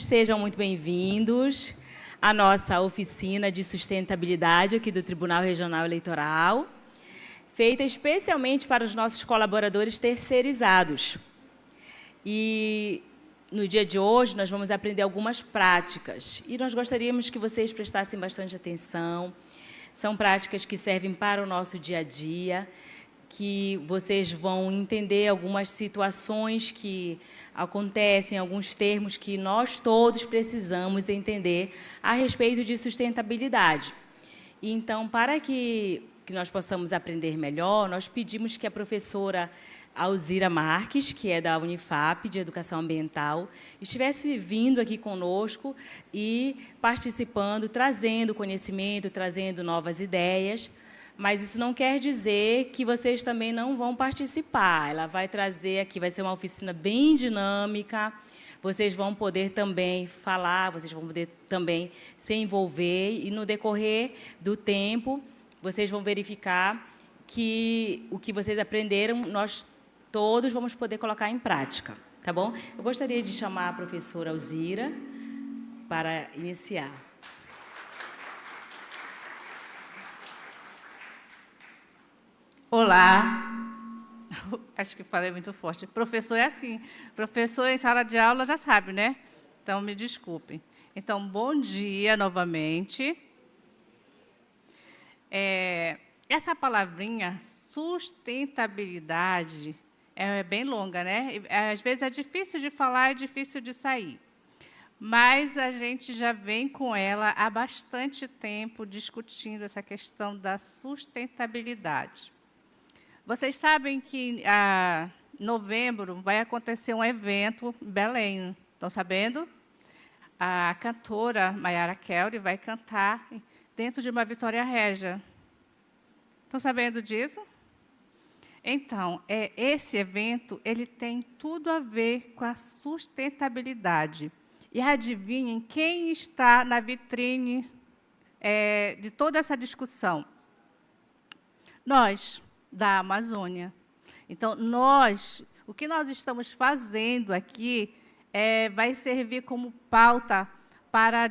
sejam muito bem-vindos à nossa oficina de sustentabilidade aqui do Tribunal Regional Eleitoral, feita especialmente para os nossos colaboradores terceirizados. E no dia de hoje nós vamos aprender algumas práticas e nós gostaríamos que vocês prestassem bastante atenção. São práticas que servem para o nosso dia a dia, que vocês vão entender algumas situações que acontecem, alguns termos que nós todos precisamos entender a respeito de sustentabilidade. Então, para que nós possamos aprender melhor, nós pedimos que a professora Alzira Marques, que é da Unifap, de Educação Ambiental, estivesse vindo aqui conosco e participando, trazendo conhecimento, trazendo novas ideias. Mas isso não quer dizer que vocês também não vão participar. Ela vai trazer aqui, vai ser uma oficina bem dinâmica, vocês vão poder também falar, vocês vão poder também se envolver, e no decorrer do tempo, vocês vão verificar que o que vocês aprenderam, nós todos vamos poder colocar em prática, tá bom? Eu gostaria de chamar a professora Alzira para iniciar. Olá, acho que falei muito forte. Professor é assim, professor em sala de aula já sabe, né? Então, me desculpem. Então, bom dia novamente. Essa palavrinha, sustentabilidade, é bem longa, né? Às vezes é difícil de falar, é difícil de sair. Mas a gente já vem com ela há bastante tempo discutindo essa questão da sustentabilidade. Vocês sabem que em novembro vai acontecer um evento em Belém. Estão sabendo? A cantora Mayara Kelly vai cantar dentro de uma Vitória Régia. Estão sabendo disso? Então, esse evento ele tem tudo a ver com a sustentabilidade. E adivinhem quem está na vitrine de toda essa discussão? Nós, da Amazônia. Então, o que nós estamos fazendo aqui vai servir como pauta para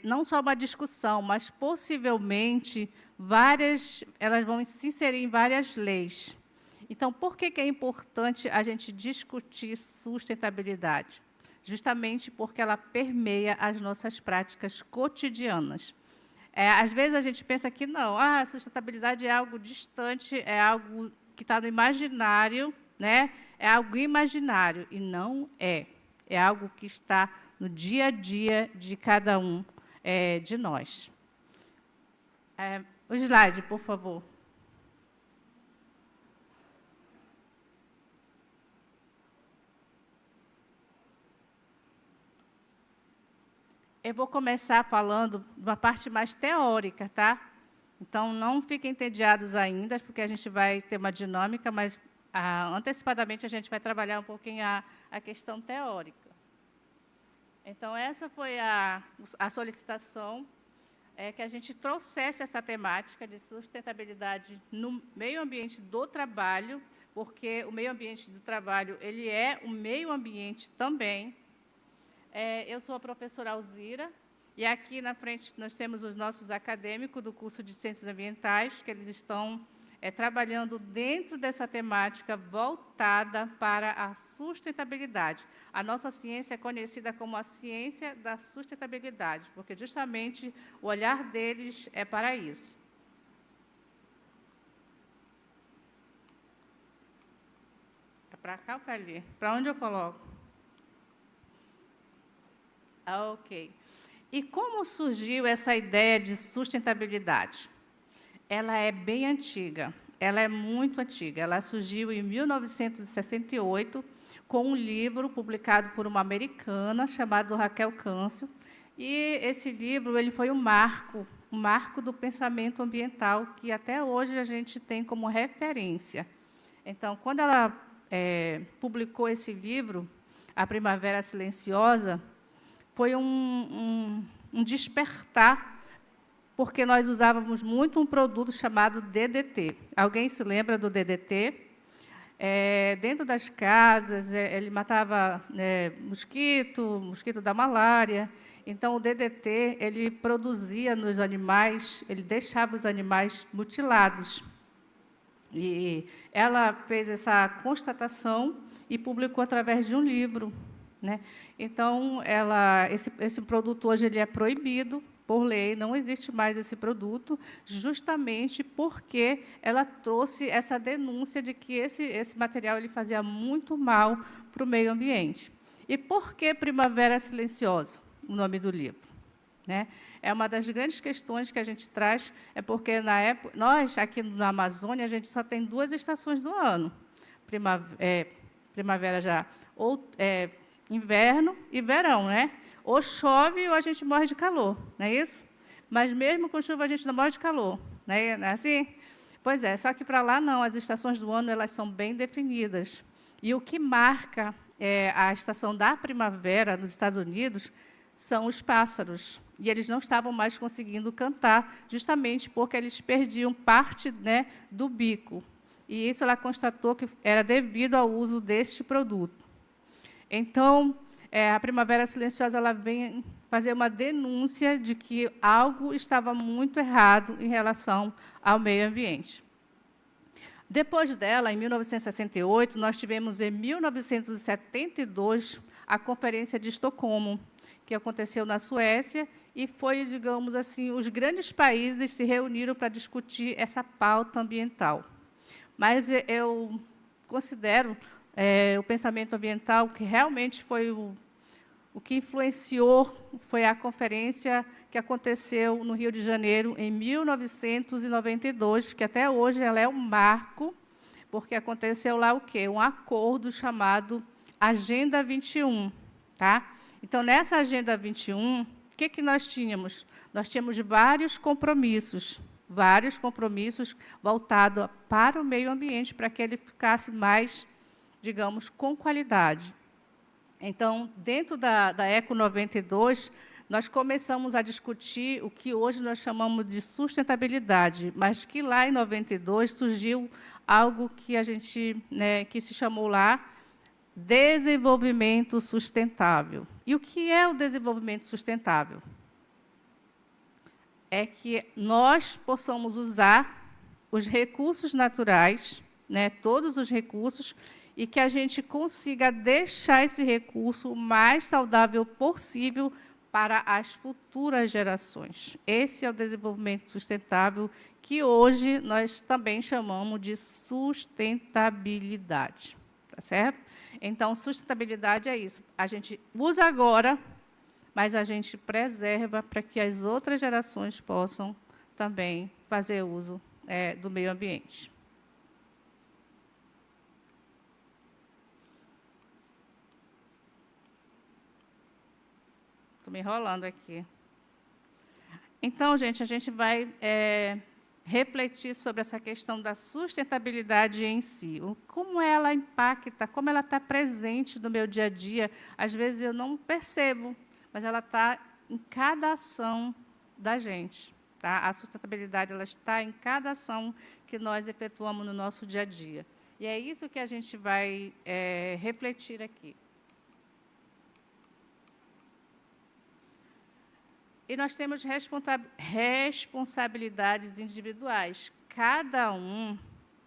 não só uma discussão, mas possivelmente elas vão se inserir em várias leis. Então, por que é importante a gente discutir sustentabilidade? Justamente porque ela permeia as nossas práticas cotidianas. Às vezes a gente pensa que não, a sustentabilidade é algo distante, é algo que está no imaginário, né? É algo imaginário, e não é. É algo que está no dia a dia de cada um de nós. O slide, por favor. Eu vou começar falando de uma parte mais teórica, tá? Então, não fiquem entediados ainda, porque a gente vai ter uma dinâmica, mas antecipadamente a gente vai trabalhar um pouquinho a questão teórica. Então, essa foi a solicitação, que a gente trouxesse essa temática de sustentabilidade no meio ambiente do trabalho, porque o meio ambiente do trabalho ele é um meio ambiente também. Eu sou a professora Alzira, e aqui na frente nós temos os nossos acadêmicos do curso de Ciências Ambientais, que eles estão trabalhando dentro dessa temática voltada para a sustentabilidade. A nossa ciência é conhecida como a ciência da sustentabilidade, porque justamente o olhar deles é para isso. É para cá ou para ali? Para onde eu coloco? Ok. E como surgiu essa ideia de sustentabilidade? Ela é bem antiga, ela é muito antiga. Ela surgiu em 1968, com um livro publicado por uma americana chamada Raquel Câncio. E esse livro ele foi um marco do pensamento ambiental, que até hoje a gente tem como referência. Então, quando ela publicou esse livro, A Primavera Silenciosa, foi um despertar, porque nós usávamos muito um produto chamado DDT. Alguém se lembra do DDT? dentro das casas, ele matava mosquito da malária. Então, o DDT, ele produzia nos animais, ele deixava os animais mutilados. E ela fez essa constatação e publicou através de um livro, né? Então, esse produto hoje ele é proibido por lei, não existe mais esse produto, justamente porque ela trouxe essa denúncia de que esse material ele fazia muito mal para o meio ambiente. E por que Primavera Silenciosa, o nome do livro? Né? É uma das grandes questões que a gente traz, é porque, na época, nós, aqui na Amazônia, a gente só tem 2 estações do ano, primavera já, ou inverno e verão, né? Ou chove ou a gente morre de calor, não é isso? Mas mesmo com chuva a gente não morre de calor, não é assim? Pois é, só que para lá não, as estações do ano elas são bem definidas. E o que marca a estação da primavera nos Estados Unidos são os pássaros. E eles não estavam mais conseguindo cantar, justamente porque eles perdiam parte, né, do bico. E isso ela constatou que era devido ao uso deste produto. Então, a Primavera Silenciosa ela vem fazer uma denúncia de que algo estava muito errado em relação ao meio ambiente. Depois dela, em 1968, nós tivemos, em 1972, a Conferência de Estocolmo, que aconteceu na Suécia, e foi, digamos assim, os grandes países se reuniram para discutir essa pauta ambiental. Mas eu considero o pensamento ambiental que realmente foi o que influenciou, foi a conferência que aconteceu no Rio de Janeiro, em 1992, que até hoje ela é um marco, porque aconteceu lá o quê? Um acordo chamado Agenda 21. Tá? Então, nessa Agenda 21, o que nós tínhamos? Nós tínhamos vários compromissos voltados para o meio ambiente, para que ele ficasse mais, digamos, com qualidade. Então, dentro da Eco 92, nós começamos a discutir o que hoje nós chamamos de sustentabilidade, mas que lá em 92 surgiu algo que a gente, que se chamou lá desenvolvimento sustentável. E o que é o desenvolvimento sustentável? É que nós possamos usar os recursos naturais, todos os recursos, e que a gente consiga deixar esse recurso o mais saudável possível para as futuras gerações. Esse é o desenvolvimento sustentável, que hoje nós também chamamos de sustentabilidade. Tá certo? Então, sustentabilidade é isso. A gente usa agora, mas a gente preserva para que as outras gerações possam também fazer uso do meio ambiente. Estou me enrolando aqui. Então, gente, a gente vai refletir sobre essa questão da sustentabilidade em si. Como ela impacta, como ela está presente no meu dia a dia. Às vezes eu não percebo, mas ela está em cada ação da gente. Tá? A sustentabilidade ela está em cada ação que nós efetuamos no nosso dia a dia. E é isso que a gente vai refletir aqui. E nós temos responsabilidades individuais. Cada um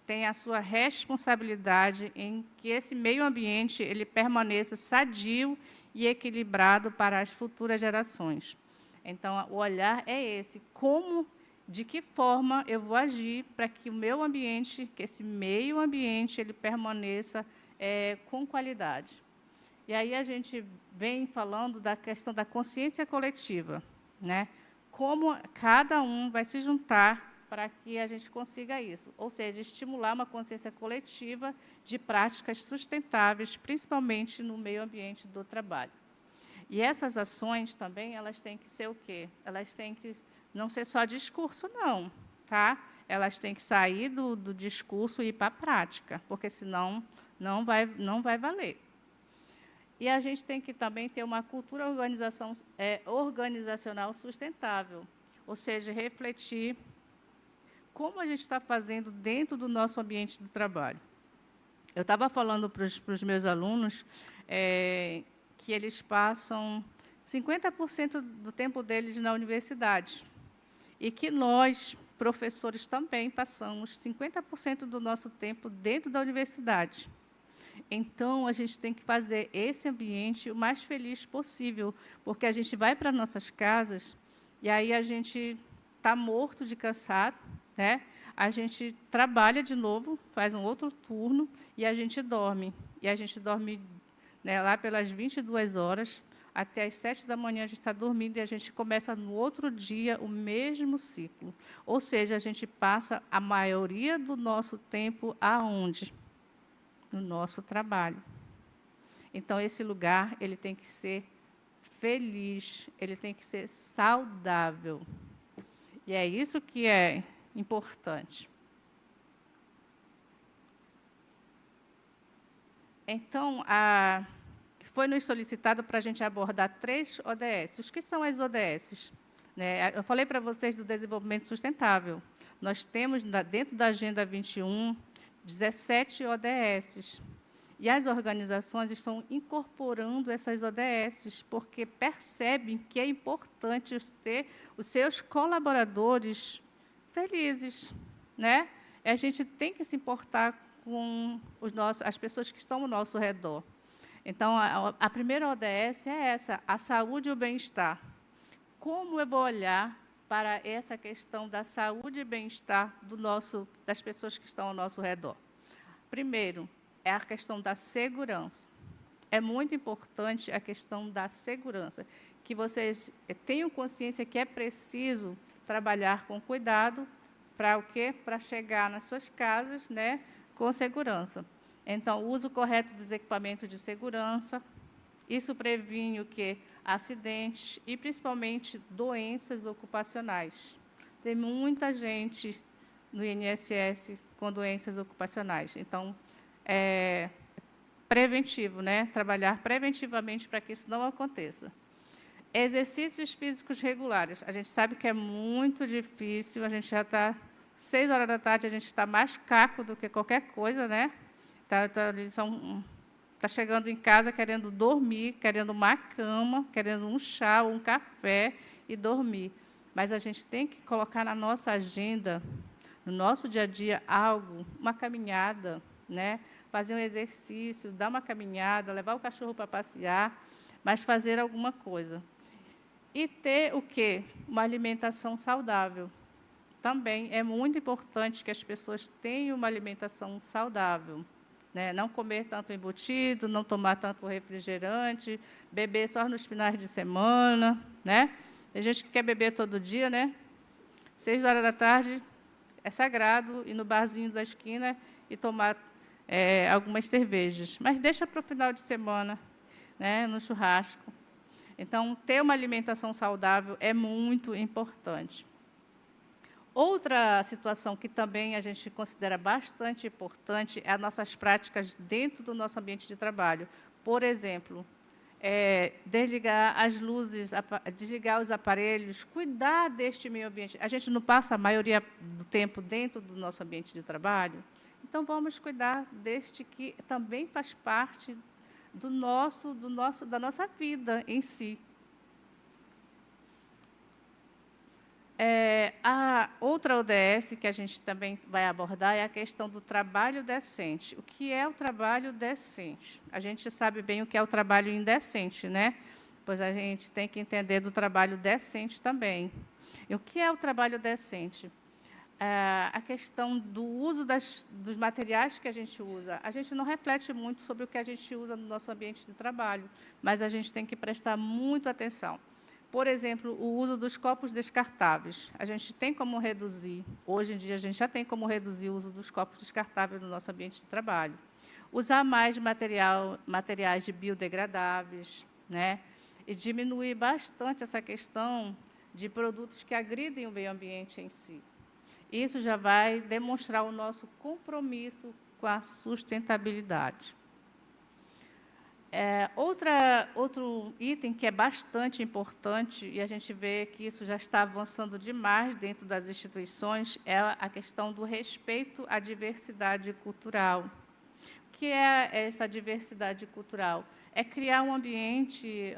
tem a sua responsabilidade em que esse meio ambiente ele permaneça sadio e equilibrado para as futuras gerações. Então, o olhar é esse. De que forma eu vou agir para que o meu ambiente, que esse meio ambiente, ele permaneça com qualidade. E aí a gente vem falando da questão da consciência coletiva. Como cada um vai se juntar para que a gente consiga isso, ou seja, estimular uma consciência coletiva de práticas sustentáveis, principalmente no meio ambiente do trabalho. E essas ações também, elas têm que ser o quê? Elas têm que não ser só discurso, não, tá? Elas têm que sair do discurso e ir para a prática, porque senão não vai valer. E a gente tem que também ter uma cultura organizacional sustentável, ou seja, refletir como a gente está fazendo dentro do nosso ambiente de trabalho. Eu estava falando para os meus alunos que eles passam 50% do tempo deles na universidade e que nós, professores, também passamos 50% do nosso tempo dentro da universidade. Então, a gente tem que fazer esse ambiente o mais feliz possível, porque a gente vai para nossas casas e aí a gente está morto de cansado, né? A gente trabalha de novo, faz um outro turno e a gente dorme. E a gente dorme, né, lá pelas 22 horas, até as 7 da manhã a gente está dormindo e a gente começa no outro dia o mesmo ciclo. Ou seja, a gente passa a maioria do nosso tempo aonde? No nosso trabalho. Então, esse lugar ele tem que ser feliz, ele tem que ser saudável. E é isso que é importante. Então, foi nos solicitado para a gente abordar 3 ODS. Os que são as ODS? Né? Eu falei para vocês do desenvolvimento sustentável. Nós temos, dentro da Agenda 21, 17 ODS. E as organizações estão incorporando essas ODS, porque percebem que é importante ter os seus colaboradores felizes, né? E a gente tem que se importar com as pessoas que estão ao nosso redor. Então, a primeira ODS é essa, a saúde e o bem-estar. Como eu vou olhar para essa questão da saúde e bem-estar das pessoas que estão ao nosso redor? Primeiro, é a questão da segurança. É muito importante a questão da segurança, que vocês tenham consciência que é preciso trabalhar com cuidado para o quê? Para chegar nas suas casas, né, com segurança. Então, o uso correto dos equipamentos de segurança, isso previne o quê? Acidentes e, principalmente, doenças ocupacionais. Tem muita gente no INSS com doenças ocupacionais. Então, é preventivo, né? Trabalhar preventivamente para que isso não aconteça. Exercícios físicos regulares. A gente sabe que é muito difícil, a gente já está 6 horas da tarde, a gente está mais caco do que qualquer coisa, né? Está chegando em casa querendo dormir, querendo uma cama, querendo um chá, um café e dormir. Mas a gente tem que colocar na nossa agenda, no nosso dia a dia, algo, uma caminhada, né? Fazer um exercício, dar uma caminhada, levar o cachorro para passear, mas fazer alguma coisa. E ter o quê? Uma alimentação saudável. Também é muito importante que as pessoas tenham uma alimentação saudável. Né? Não comer tanto embutido, não tomar tanto refrigerante, beber só nos finais de semana. Né? Tem gente que quer beber todo dia, né? 6 horas da tarde é sagrado ir no barzinho da esquina e tomar algumas cervejas. Mas deixa para o final de semana, né? No churrasco. Então, ter uma alimentação saudável é muito importante. Outra situação que também a gente considera bastante importante é as nossas práticas dentro do nosso ambiente de trabalho. Por exemplo, desligar as luzes, desligar os aparelhos, cuidar deste meio ambiente. A gente não passa a maioria do tempo dentro do nosso ambiente de trabalho, então vamos cuidar deste que também faz parte da nossa vida em si. A outra ODS que a gente também vai abordar é a questão do trabalho decente. O que é o trabalho decente? A gente sabe bem o que é o trabalho indecente, né? Pois a gente tem que entender do trabalho decente também. E o que é o trabalho decente? A questão do uso dos materiais que a gente usa. A gente não reflete muito sobre o que a gente usa no nosso ambiente de trabalho, mas a gente tem que prestar muito atenção. Por exemplo, o uso dos copos descartáveis. A gente tem como reduzir, hoje em dia a gente já tem como reduzir o uso dos copos descartáveis no nosso ambiente de trabalho. Usar mais materiais biodegradáveis, né? E diminuir bastante essa questão de produtos que agridem o meio ambiente em si. Isso já vai demonstrar o nosso compromisso com a sustentabilidade. Outro item que é bastante importante, e a gente vê que isso já está avançando demais dentro das instituições, é a questão do respeito à diversidade cultural. O que é essa diversidade cultural? É criar um ambiente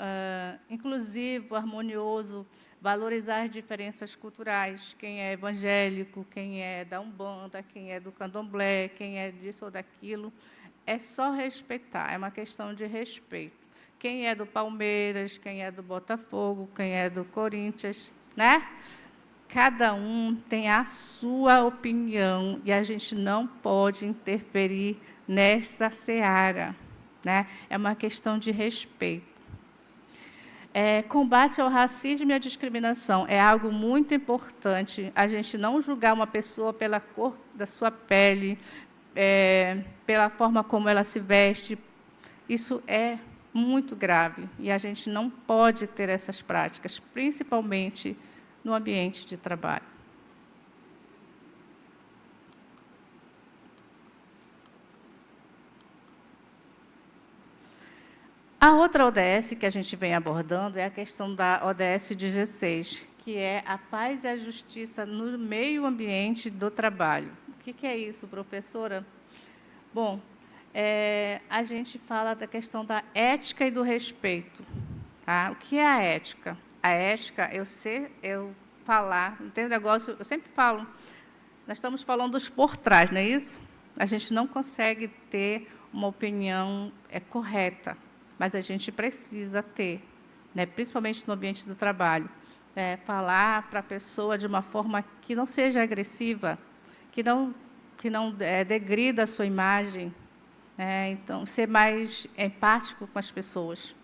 inclusivo, harmonioso, valorizar as diferenças culturais, quem é evangélico, quem é da Umbanda, quem é do Candomblé, quem é disso ou daquilo. É só respeitar, é uma questão de respeito. Quem é do Palmeiras, quem é do Botafogo, quem é do Corinthians, né? Cada um tem a sua opinião e a gente não pode interferir nessa seara, né? É uma questão de respeito. Combate ao racismo e à discriminação é algo muito importante. A gente não julgar uma pessoa pela cor da sua pele, pela forma como ela se veste. Isso é muito grave e a gente não pode ter essas práticas, principalmente no ambiente de trabalho. A outra ODS que a gente vem abordando é a questão da ODS 16, que é a paz e a justiça no meio ambiente do trabalho. O que é isso, professora? Bom, a gente fala da questão da ética e do respeito. Tá? O que é a ética? A ética, eu falar, não tem um negócio, eu sempre falo, nós estamos falando dos por trás, não é isso? A gente não consegue ter uma opinião correta, mas a gente precisa ter, né, principalmente no ambiente do trabalho, falar para a pessoa de uma forma que não seja agressiva, que não degrida a sua imagem, então, ser mais empático com as pessoas.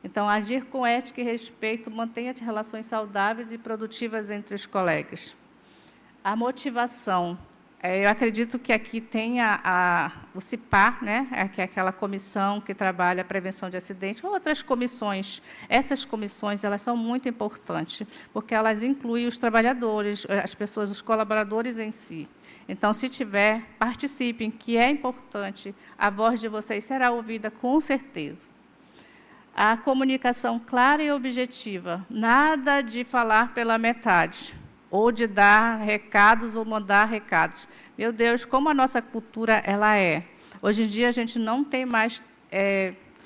Então, agir com ética e respeito mantenha as relações saudáveis e produtivas entre os colegas. A motivação. Eu acredito que aqui tem o CIPAR, né? Que é aquela comissão que trabalha a prevenção de acidentes, ou outras comissões. Essas comissões elas são muito importantes, porque elas incluem os trabalhadores, as pessoas, os colaboradores em si. Então, se tiver, participem, que é importante. A voz de vocês será ouvida com certeza. A comunicação clara e objetiva. Nada de falar pela metade, ou de dar recados ou mandar recados. Meu Deus, como a nossa cultura ela é. Hoje em dia, a gente não tem mais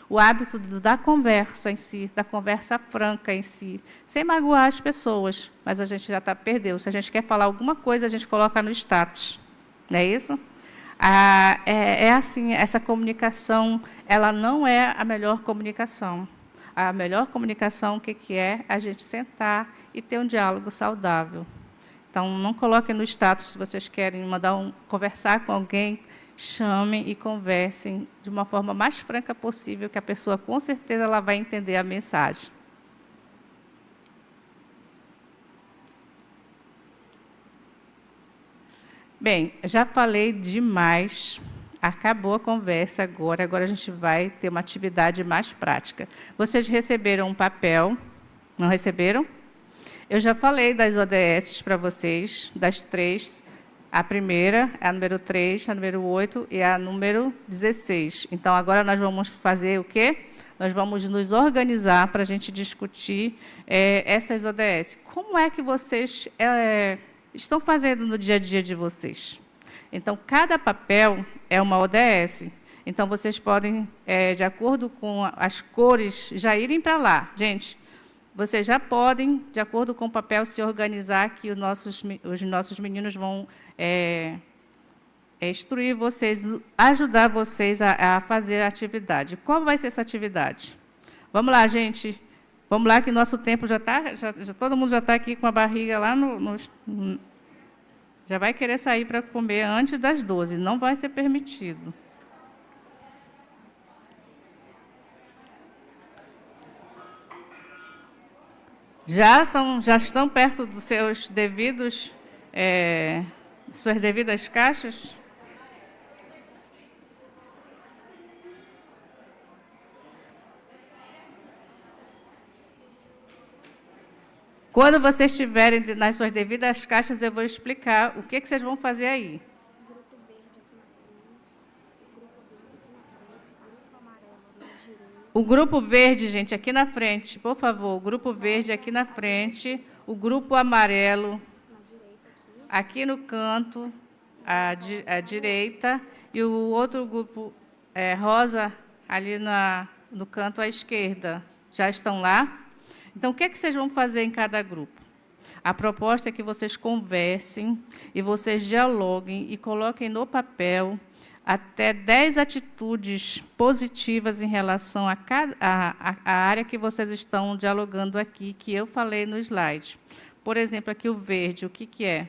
o hábito da conversa em si, da conversa franca em si, sem magoar as pessoas, mas a gente já perdeu. Se a gente quer falar alguma coisa, a gente coloca no status. Não é isso? Assim, essa comunicação, ela não é a melhor comunicação. A melhor comunicação, o que é? A gente sentar e ter um diálogo saudável. Então, não coloquem no status, se vocês querem conversar com alguém, chamem e conversem de uma forma mais franca possível, que a pessoa, com certeza, ela vai entender a mensagem. Bem, já falei demais, acabou a conversa agora a gente vai ter uma atividade mais prática. Vocês receberam um papel, não receberam? Eu já falei das ODS para vocês, das 3. A primeira, a número 3, a número 8 e a número 16. Então, agora nós vamos fazer o quê? Nós vamos nos organizar para a gente discutir essas ODS. Como é que vocês estão fazendo no dia a dia de vocês? Então, cada papel é uma ODS. Então, vocês podem, de acordo com as cores, já irem para lá. Gente, vocês já podem, de acordo com o papel, se organizar, que os nossos meninos vão instruir vocês, ajudar vocês a fazer a atividade. Qual vai ser essa atividade? Vamos lá, gente. Vamos lá, que nosso tempo já está... todo mundo já está aqui com a barriga lá já vai querer sair para comer antes das 12. Não vai ser permitido. Já estão perto dos seus devidos, suas devidas caixas? Quando vocês estiverem nas suas devidas caixas, eu vou explicar o que vocês vão fazer aí. O grupo verde, gente, aqui na frente, por favor. O grupo verde aqui na frente. O grupo amarelo aqui no canto, à direita. E o outro grupo rosa ali no canto à esquerda. Já estão lá? Então, o que é que vocês vão fazer em cada grupo? A proposta é que vocês conversem e vocês dialoguem e coloquem no papel até 10 atitudes positivas em relação à área que vocês estão dialogando aqui, que eu falei no slide. Por exemplo, aqui o verde, o que, que é?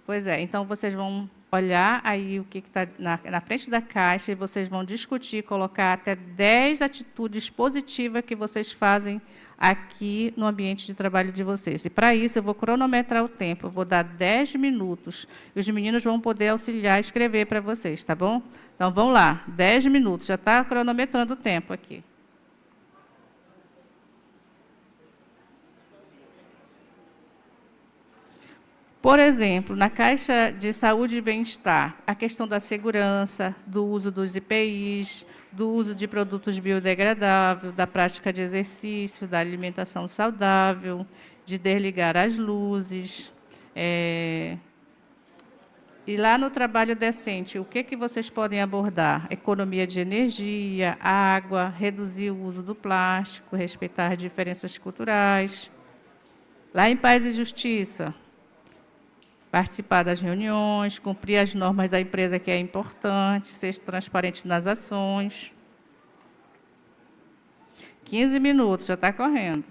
Pois é, então vocês vão olhar aí o que está na frente da caixa e vocês vão discutir, colocar até 10 atitudes positivas que vocês fazem aqui no ambiente de trabalho de vocês. E, para isso, eu vou cronometrar o tempo, eu vou dar 10 minutos, e os meninos vão poder auxiliar a escrever para vocês, tá bom? Então, vamos lá, 10 minutos, já está cronometrando o tempo aqui. Por exemplo, na caixa de saúde e bem-estar, a questão da segurança, do uso dos EPIs, do uso de produtos biodegradáveis, da prática de exercício, da alimentação saudável, de desligar as luzes. E lá no trabalho decente, o que vocês podem abordar? Economia de energia, água, reduzir o uso do plástico, respeitar as diferenças culturais. Lá em Paz e Justiça, participar das reuniões, cumprir as normas da empresa, que é importante, ser transparente nas ações. 15 minutos, já está correndo.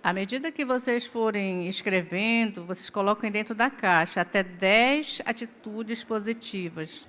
À medida que vocês forem escrevendo, vocês colocam dentro da caixa até 10 atitudes positivas.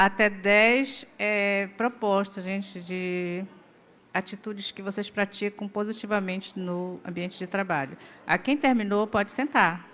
Até 10 propostas, gente, de atitudes que vocês praticam positivamente no ambiente de trabalho. A quem terminou pode sentar.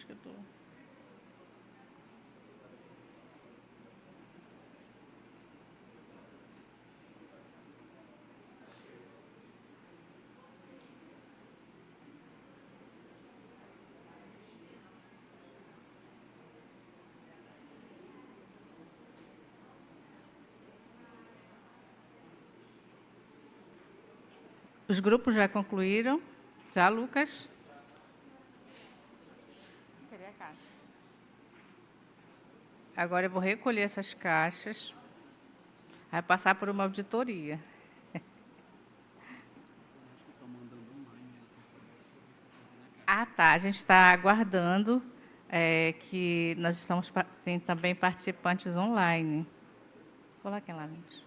Acho que eu estou... Os grupos já concluíram? Já, Lucas? Queria a caixa. Agora eu vou recolher essas caixas. Vai passar por uma auditoria. Ah, tá. A gente está aguardando que nós estamos... Tem também participantes online. Coloquem lá, gente.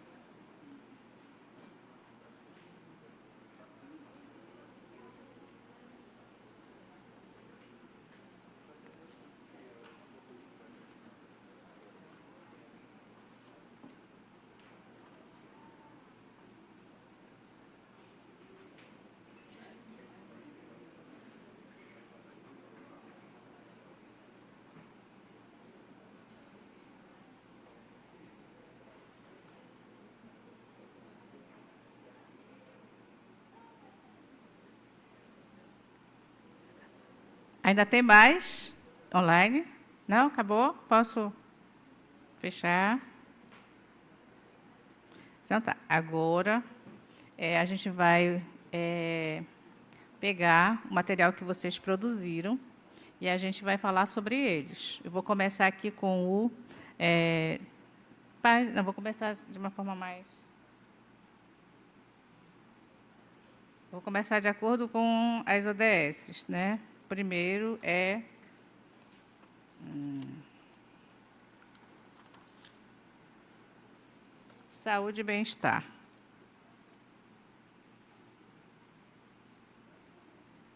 Ainda tem mais online? Não? Acabou? Posso fechar? Então tá. Agora a gente vai pegar o material que vocês produziram e a gente vai falar sobre eles. Eu vou começar aqui com o... vou começar de uma forma mais... Vou começar de acordo com as ODS, né? Primeiro é... saúde e bem-estar.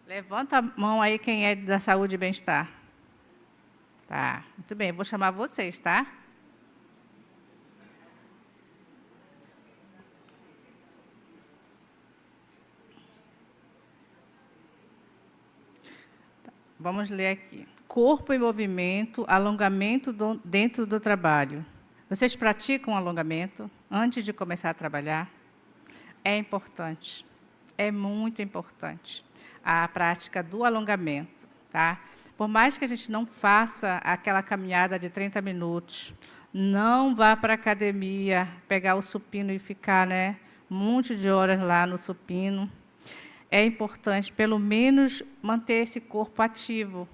Levanta a mão aí quem é da saúde e bem-estar. Tá, muito bem, eu vou chamar vocês, tá? Vamos ler aqui. Corpo em movimento, alongamento dentro do trabalho. Vocês praticam alongamento antes de começar a trabalhar? É importante, é muito importante a prática do alongamento, tá? Por mais que a gente não faça aquela caminhada de 30 minutos, não vá para a academia pegar o supino e ficar, né, um monte de horas lá no supino. É importante, pelo menos, manter esse corpo ativo.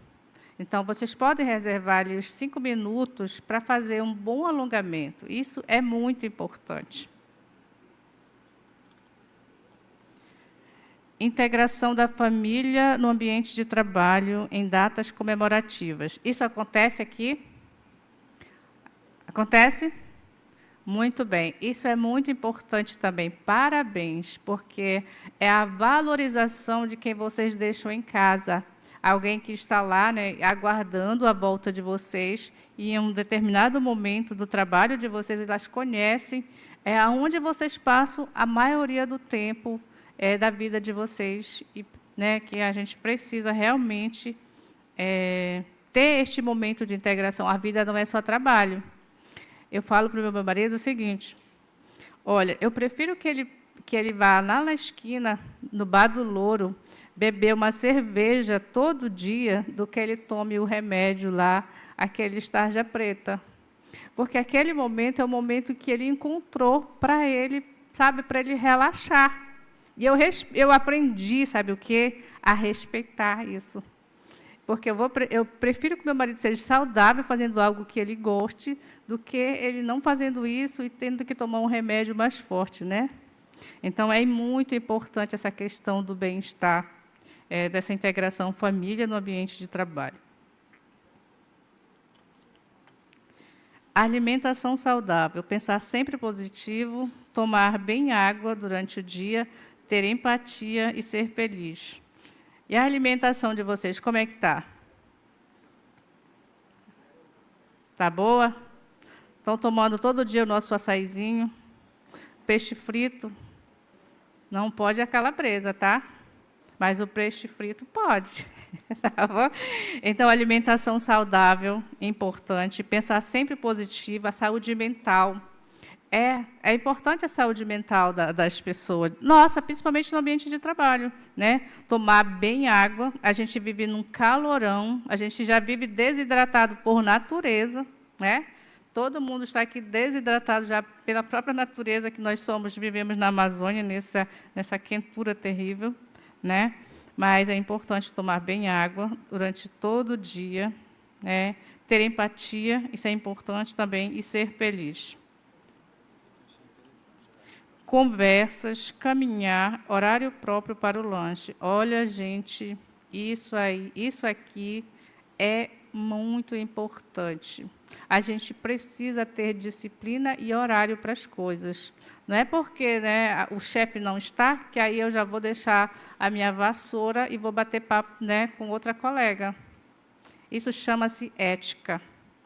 Então, vocês podem reservar ali os 5 minutos para fazer um bom alongamento. Isso é muito importante. Integração da família no ambiente de trabalho em datas comemorativas. Isso acontece aqui? Acontece? Muito bem. Isso é muito importante também. Parabéns, porque é a valorização de quem vocês deixam em casa. Alguém que está lá, né, aguardando a volta de vocês, e em um determinado momento do trabalho de vocês, elas conhecem aonde vocês passam a maioria do tempo da vida de vocês, e, né, que a gente precisa realmente ter este momento de integração. A vida não é só trabalho. Eu falo para o meu marido o seguinte: olha, eu prefiro que ele vá lá na esquina, no Bar do Louro, beber uma cerveja todo dia, do que ele tome o remédio lá, aquele tarja preta. Porque aquele momento é o momento que ele encontrou para ele, sabe, para ele relaxar. E eu aprendi, sabe o quê? A respeitar isso. Porque eu prefiro que meu marido seja saudável fazendo algo que ele goste, do que ele não fazendo isso e tendo que tomar um remédio mais forte, né? Então, é muito importante essa questão do bem-estar, dessa integração família no ambiente de trabalho. Alimentação saudável, pensar sempre positivo, tomar bem água durante o dia, ter empatia e ser feliz. E a alimentação de vocês, como é que está? Está boa? Estão tomando todo dia o nosso açaizinho? Peixe frito? Não pode a calabresa, tá? Mas o peixe frito pode. Tá bom? Então, alimentação saudável, importante. Pensar sempre positivo, a saúde mental. É importante a saúde mental das pessoas. Nossa, principalmente no ambiente de trabalho, né? Tomar bem água. A gente vive num calorão, a gente já vive desidratado por natureza, né? Todo mundo está aqui desidratado já pela própria natureza que nós somos, vivemos na Amazônia, nessa quentura terrível, né? Mas é importante tomar bem água durante todo o dia, né? Ter empatia, isso é importante também, e ser feliz. Conversas, caminhar, horário próprio para o lanche. Olha, gente, isso aqui é muito importante. A gente precisa ter disciplina e horário para as coisas. Não é porque, né, o chefe não está, que aí eu já vou deixar a minha vassoura e vou bater papo, né, com outra colega. Isso chama-se ética.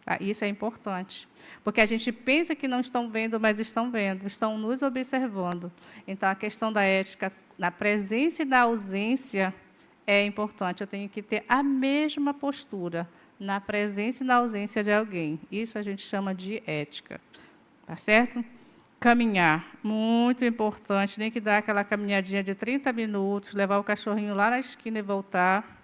Tá? Isso é importante. Porque a gente pensa que não estão vendo, mas estão vendo, estão nos observando. Então, a questão da ética, na presença e na ausência, é importante. Eu tenho que ter a mesma postura na presença e na ausência de alguém. Isso a gente chama de ética. Tá certo? Caminhar, muito importante. Nem que dar aquela caminhadinha de 30 minutos, levar o cachorrinho lá na esquina e voltar.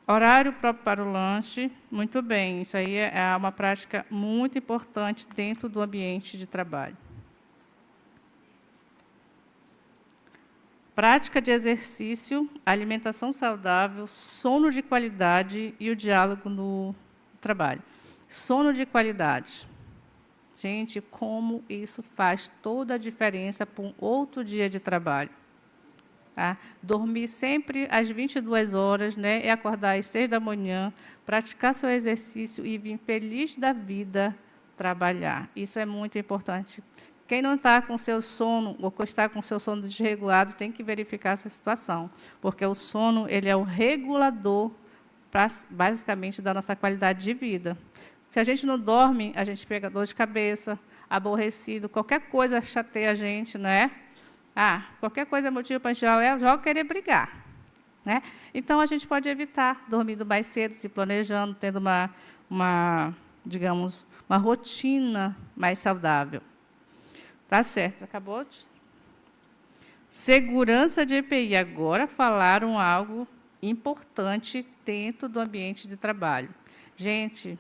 Horário próprio para o lanche, muito bem. Isso aí é uma prática muito importante dentro do ambiente de trabalho. Prática de exercício, alimentação saudável, sono de qualidade e o diálogo no trabalho. Sono de qualidade. Gente, como isso faz toda a diferença para um outro dia de trabalho. Tá? Dormir sempre às 22 horas, né, e acordar às 6 da manhã, praticar seu exercício e vir feliz da vida trabalhar. Isso é muito importante. Quem não está com seu sono, ou está com seu sono desregulado, tem que verificar essa situação, porque o sono ele é o regulador, basicamente, da nossa qualidade de vida. Se a gente não dorme, a gente pega dor de cabeça, aborrecido, qualquer coisa chateia a gente, não é? Qualquer coisa é motivo para a gente já querer brigar. Né? Então, a gente pode evitar dormindo mais cedo, se planejando, tendo digamos, uma rotina mais saudável. Tá certo, acabou? Segurança de EPI. Agora falaram algo importante dentro do ambiente de trabalho. Gente,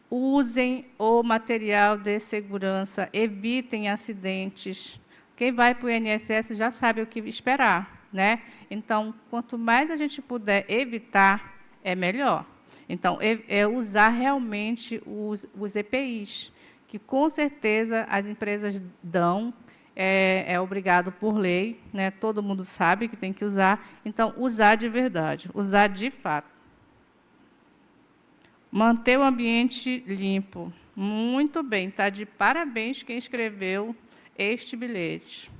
usem o material de segurança, evitem acidentes. Quem vai para o INSS já sabe o que esperar, né? Então, quanto mais a gente puder evitar, é melhor. Então, usar realmente os EPIs, que com certeza as empresas dão, é obrigado por lei, né? Todo mundo sabe que tem que usar. Então, usar de verdade, usar de fato. Manter o ambiente limpo. Muito bem, está de parabéns quem escreveu este bilhete.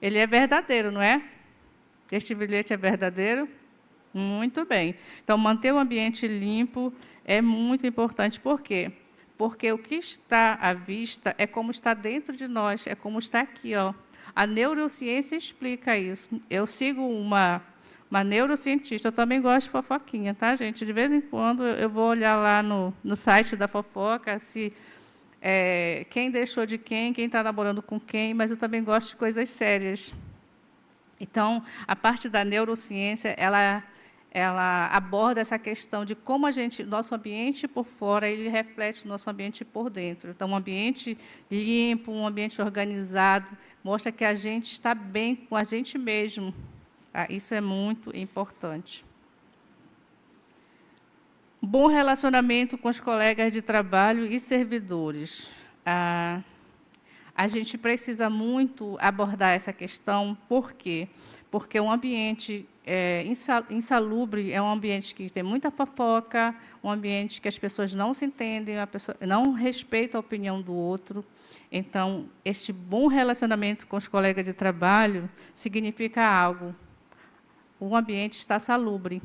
Ele é verdadeiro, não é? Este bilhete é verdadeiro? Muito bem. Então, manter o ambiente limpo é muito importante. Por quê? Porque o que está à vista é como está dentro de nós, é como está aqui, ó. A neurociência explica isso. Eu sigo uma neurocientista, eu também gosto de fofoquinha, tá, gente? De vez em quando eu vou olhar lá no site da fofoca se quem deixou de quem está namorando com quem, mas eu também gosto de coisas sérias. Então, a parte da neurociência, ela aborda essa questão de como nosso ambiente por fora, ele reflete o nosso ambiente por dentro. Então, um ambiente limpo, um ambiente organizado, mostra que a gente está bem com a gente mesmo. Tá? Isso é muito importante. Bom relacionamento com os colegas de trabalho e servidores. A gente precisa muito abordar essa questão, por quê? Porque um ambiente insalubre é um ambiente que tem muita fofoca, um ambiente que as pessoas não se entendem, não respeitam a opinião do outro. Então, este bom relacionamento com os colegas de trabalho significa algo. O ambiente está salubre.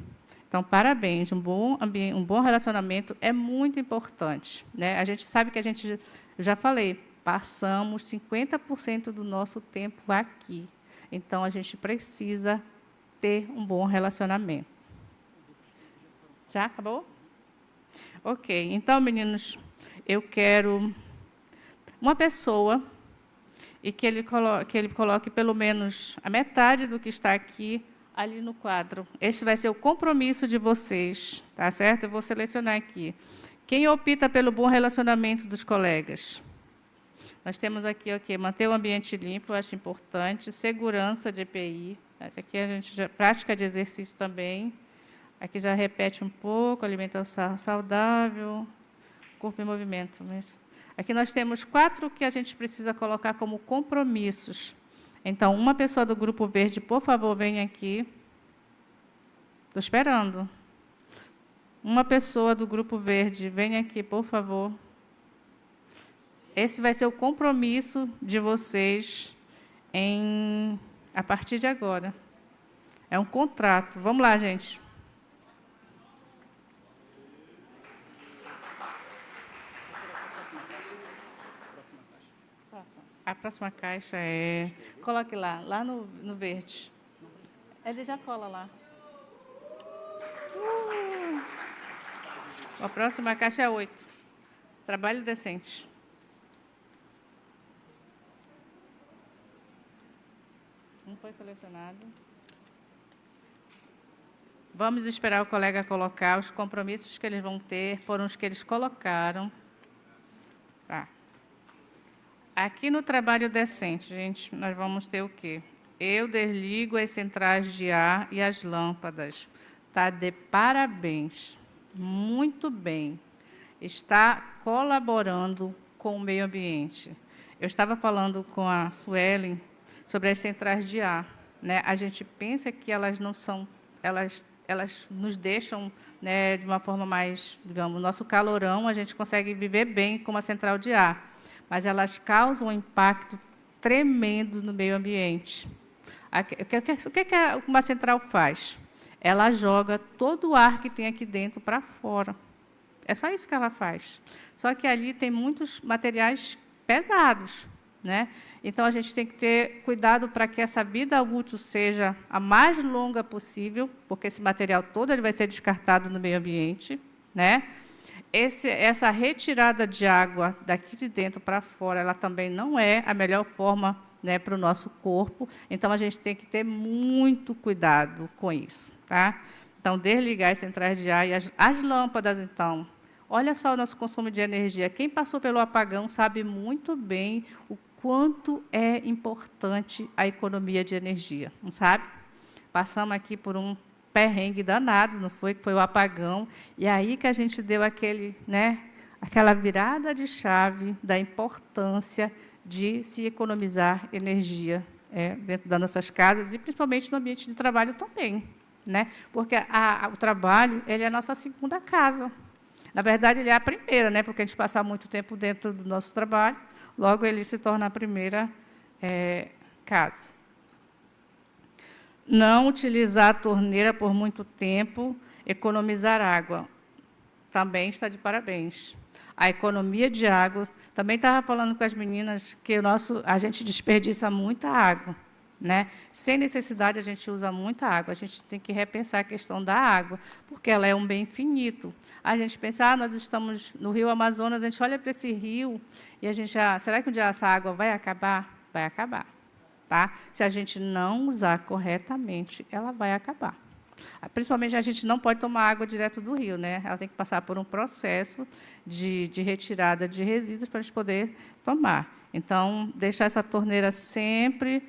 Então, parabéns, um bom relacionamento é muito importante. Né? A gente sabe que eu já falei, passamos 50% do nosso tempo aqui. Então, a gente precisa ter um bom relacionamento. Já acabou? Ok. Então, meninos, eu quero uma pessoa e que ele coloque pelo menos a metade do que está aqui ali no quadro. Esse vai ser o compromisso de vocês, tá certo? Eu vou selecionar aqui. Quem opta pelo bom relacionamento dos colegas? Nós temos aqui, ok, manter o ambiente limpo, eu acho importante. Segurança de EPI. Essa aqui a gente já prática de exercício também. Aqui já repete um pouco, alimentação saudável, corpo em movimento. Mas aqui nós temos 4 que a gente precisa colocar como compromissos. Então, uma pessoa do Grupo Verde, por favor, venha aqui. Estou esperando. Uma pessoa do Grupo Verde, venha aqui, por favor. Esse vai ser o compromisso de vocês a partir de agora. É um contrato. Vamos lá, gente. A próxima caixa é... Coloque lá no verde. Ele já cola lá. A próxima caixa é 8. Trabalho decente. Não foi selecionado. Vamos esperar o colega colocar. Os compromissos que eles vão ter foram os que eles colocaram. Tá. Aqui no trabalho decente, gente, nós vamos ter o quê? Eu desligo as centrais de ar e as lâmpadas. Está de parabéns. Muito bem. Está colaborando com o meio ambiente. Eu estava falando com a Suelen sobre as centrais de ar, né? A gente pensa que elas não são, elas nos deixam, né, de uma forma mais, digamos, nosso calorão, a gente consegue viver bem com uma central de ar, mas elas causam um impacto tremendo no meio ambiente. O que uma central faz? Ela joga todo o ar que tem aqui dentro para fora. É só isso que ela faz. Só que ali tem muitos materiais pesados, né? Então, a gente tem que ter cuidado para que essa vida útil seja a mais longa possível, porque esse material todo ele vai ser descartado no meio ambiente, né? Essa retirada de água daqui de dentro para fora, ela também não é a melhor forma, né, para o nosso corpo. Então, a gente tem que ter muito cuidado com isso, tá? Então, desligar as centrais de ar e as lâmpadas, então. Olha só o nosso consumo de energia. Quem passou pelo apagão sabe muito bem o quanto é importante a economia de energia, não sabe? Passamos aqui por um perrengue danado, não foi? Que foi o apagão, e aí que a gente deu aquela virada de chave da importância de se economizar energia dentro das nossas casas e principalmente no ambiente de trabalho também, né? Porque o trabalho ele é a nossa segunda casa. Na verdade, ele é a primeira, né? Porque a gente passa muito tempo dentro do nosso trabalho, logo ele se torna a primeira casa. Não utilizar a torneira por muito tempo, economizar água. Também está de parabéns. A economia de água, também estava falando com as meninas que a gente desperdiça muita água, né? Sem necessidade, a gente usa muita água. A gente tem que repensar a questão da água, porque ela é um bem finito. A gente pensa, nós estamos no Rio Amazonas, a gente olha para esse rio e a gente será que um dia essa água vai acabar? Vai acabar. Tá? Se a gente não usar corretamente, ela vai acabar. Principalmente, a gente não pode tomar água direto do rio, né? Ela tem que passar por um processo de retirada de resíduos para a gente poder tomar. Então, deixar essa torneira sempre,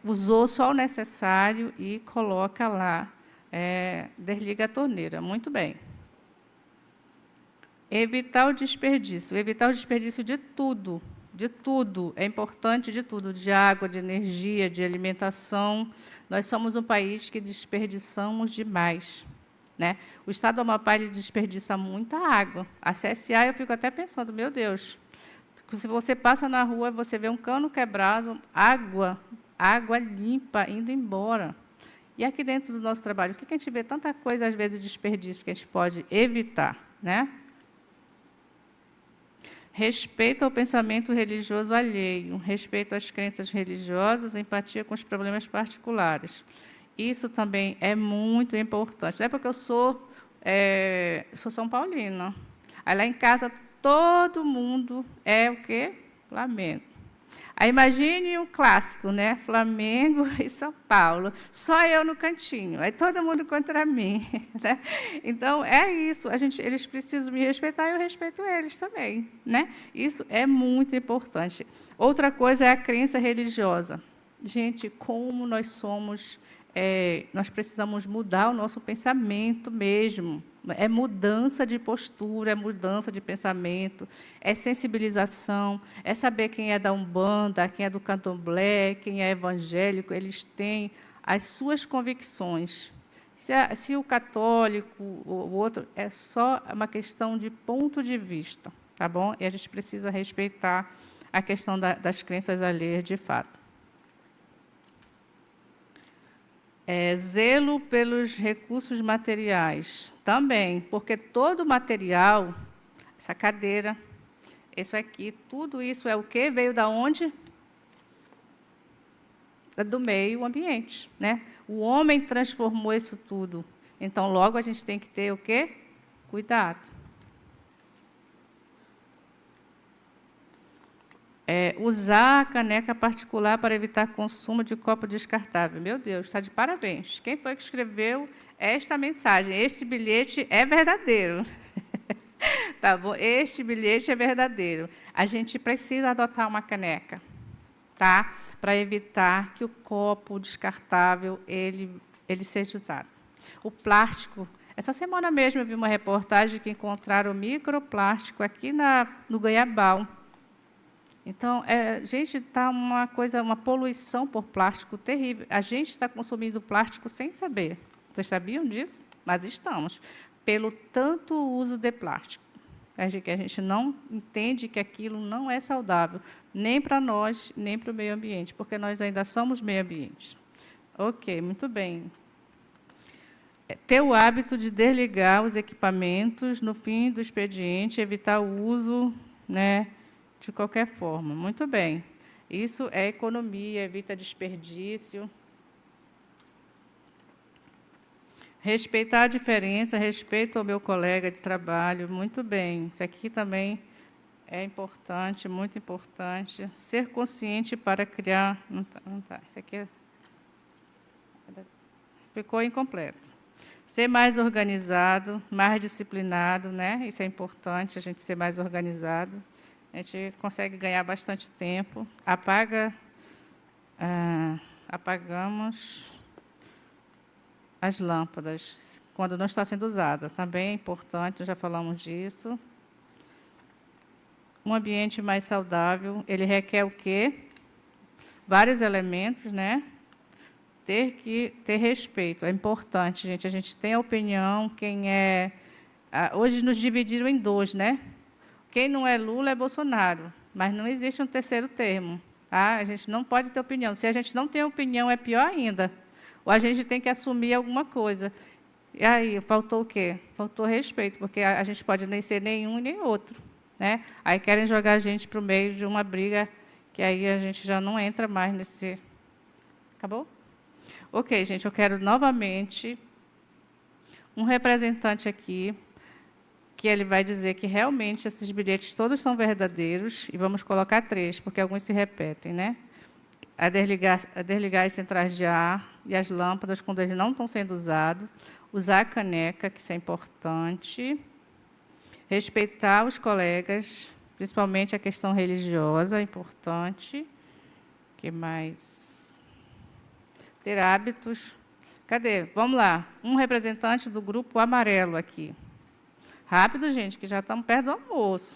usou só o necessário e coloca lá, desliga a torneira. Muito bem. Evitar o desperdício de tudo. De tudo, é importante de tudo, de água, de energia, de alimentação. Nós somos um país que desperdiçamos demais, né? O Estado do Amapá ele desperdiça muita água. A CSA, eu fico até pensando, meu Deus, se você passa na rua, você vê um cano quebrado, água limpa indo embora. E aqui dentro do nosso trabalho, o que a gente vê? Tanta coisa, às vezes, de desperdício que a gente pode evitar, né? Respeito ao pensamento religioso alheio, respeito às crenças religiosas, empatia com os problemas particulares. Isso também é muito importante. Não é porque eu sou eu sou São Paulina. Aí lá em casa todo mundo é o quê? Flamengo. Aí imagine um clássico, né? Flamengo e São Paulo. Só eu no cantinho. Aí todo mundo contra mim. Né? Então, é isso. Eles precisam me respeitar e eu respeito eles também. Né? Isso é muito importante. Outra coisa é a crença religiosa. Gente, como nós somos... nós precisamos mudar o nosso pensamento mesmo. É mudança de postura, é mudança de pensamento, é sensibilização, é saber quem é da Umbanda, quem é do Candomblé, quem é evangélico, eles têm as suas convicções. Se o católico, o outro, é só uma questão de ponto de vista, tá bom? E a gente precisa respeitar a questão das crenças alheias de fato. Zelo pelos recursos materiais, também, porque todo material, essa cadeira, isso aqui, tudo isso é o quê? Veio da onde? Do meio ambiente, né? O homem transformou isso tudo. Então, logo, a gente tem que ter o quê? Cuidado. Usar a caneca particular para evitar consumo de copo descartável. Meu Deus, está de parabéns. Quem foi que escreveu esta mensagem? Este bilhete é verdadeiro. Tá bom? Este bilhete é verdadeiro. A gente precisa adotar uma caneca, tá? Para evitar que o copo descartável ele seja usado. O plástico. Essa semana mesmo eu vi uma reportagem que encontraram microplástico aqui no Goiabal. Então, gente, está uma poluição por plástico terrível. A gente está consumindo plástico sem saber. Vocês sabiam disso? Mas estamos, pelo tanto uso de plástico. Que a gente não entende que aquilo não é saudável, nem para nós, nem para o meio ambiente, porque nós ainda somos meio ambiente. Ok, muito bem. Ter o hábito de desligar os equipamentos no fim do expediente, evitar o uso, né, de qualquer forma. Muito bem. Isso é economia, evita desperdício. Respeitar a diferença, respeito ao meu colega de trabalho. Muito bem. Isso aqui também é importante, muito importante. Ser consciente para criar... Não tá. Isso aqui ficou incompleto. Ser mais organizado, mais disciplinado, né? Isso é importante, a gente ser mais organizado. A gente consegue ganhar bastante tempo. Apagamos as lâmpadas quando não está sendo usada. Também é importante, já falamos disso. Um ambiente mais saudável, ele requer o quê? Vários elementos, né? Ter respeito, é importante, gente. A gente tem a opinião, hoje nos dividiram em dois, né? Quem não é Lula é Bolsonaro, mas não existe um terceiro termo. Tá? A gente não pode ter opinião. Se a gente não tem opinião, é pior ainda. Ou a gente tem que assumir alguma coisa. E aí, faltou o quê? Faltou respeito, porque a gente pode nem ser nenhum nem outro. Né? Aí querem jogar a gente para o meio de uma briga, que aí a gente já não entra mais nesse... Acabou? Ok, gente, eu quero novamente um representante aqui, que ele vai dizer que realmente esses bilhetes todos são verdadeiros, e vamos colocar 3, porque alguns se repetem, né? A desligar as centrais de ar e as lâmpadas quando eles não estão sendo usados, usar a caneca, que isso é importante, respeitar os colegas, principalmente a questão religiosa, é importante. O que mais? Ter hábitos. Cadê? Vamos lá. Um representante do grupo amarelo aqui. Rápido, gente, que já estamos perto do almoço.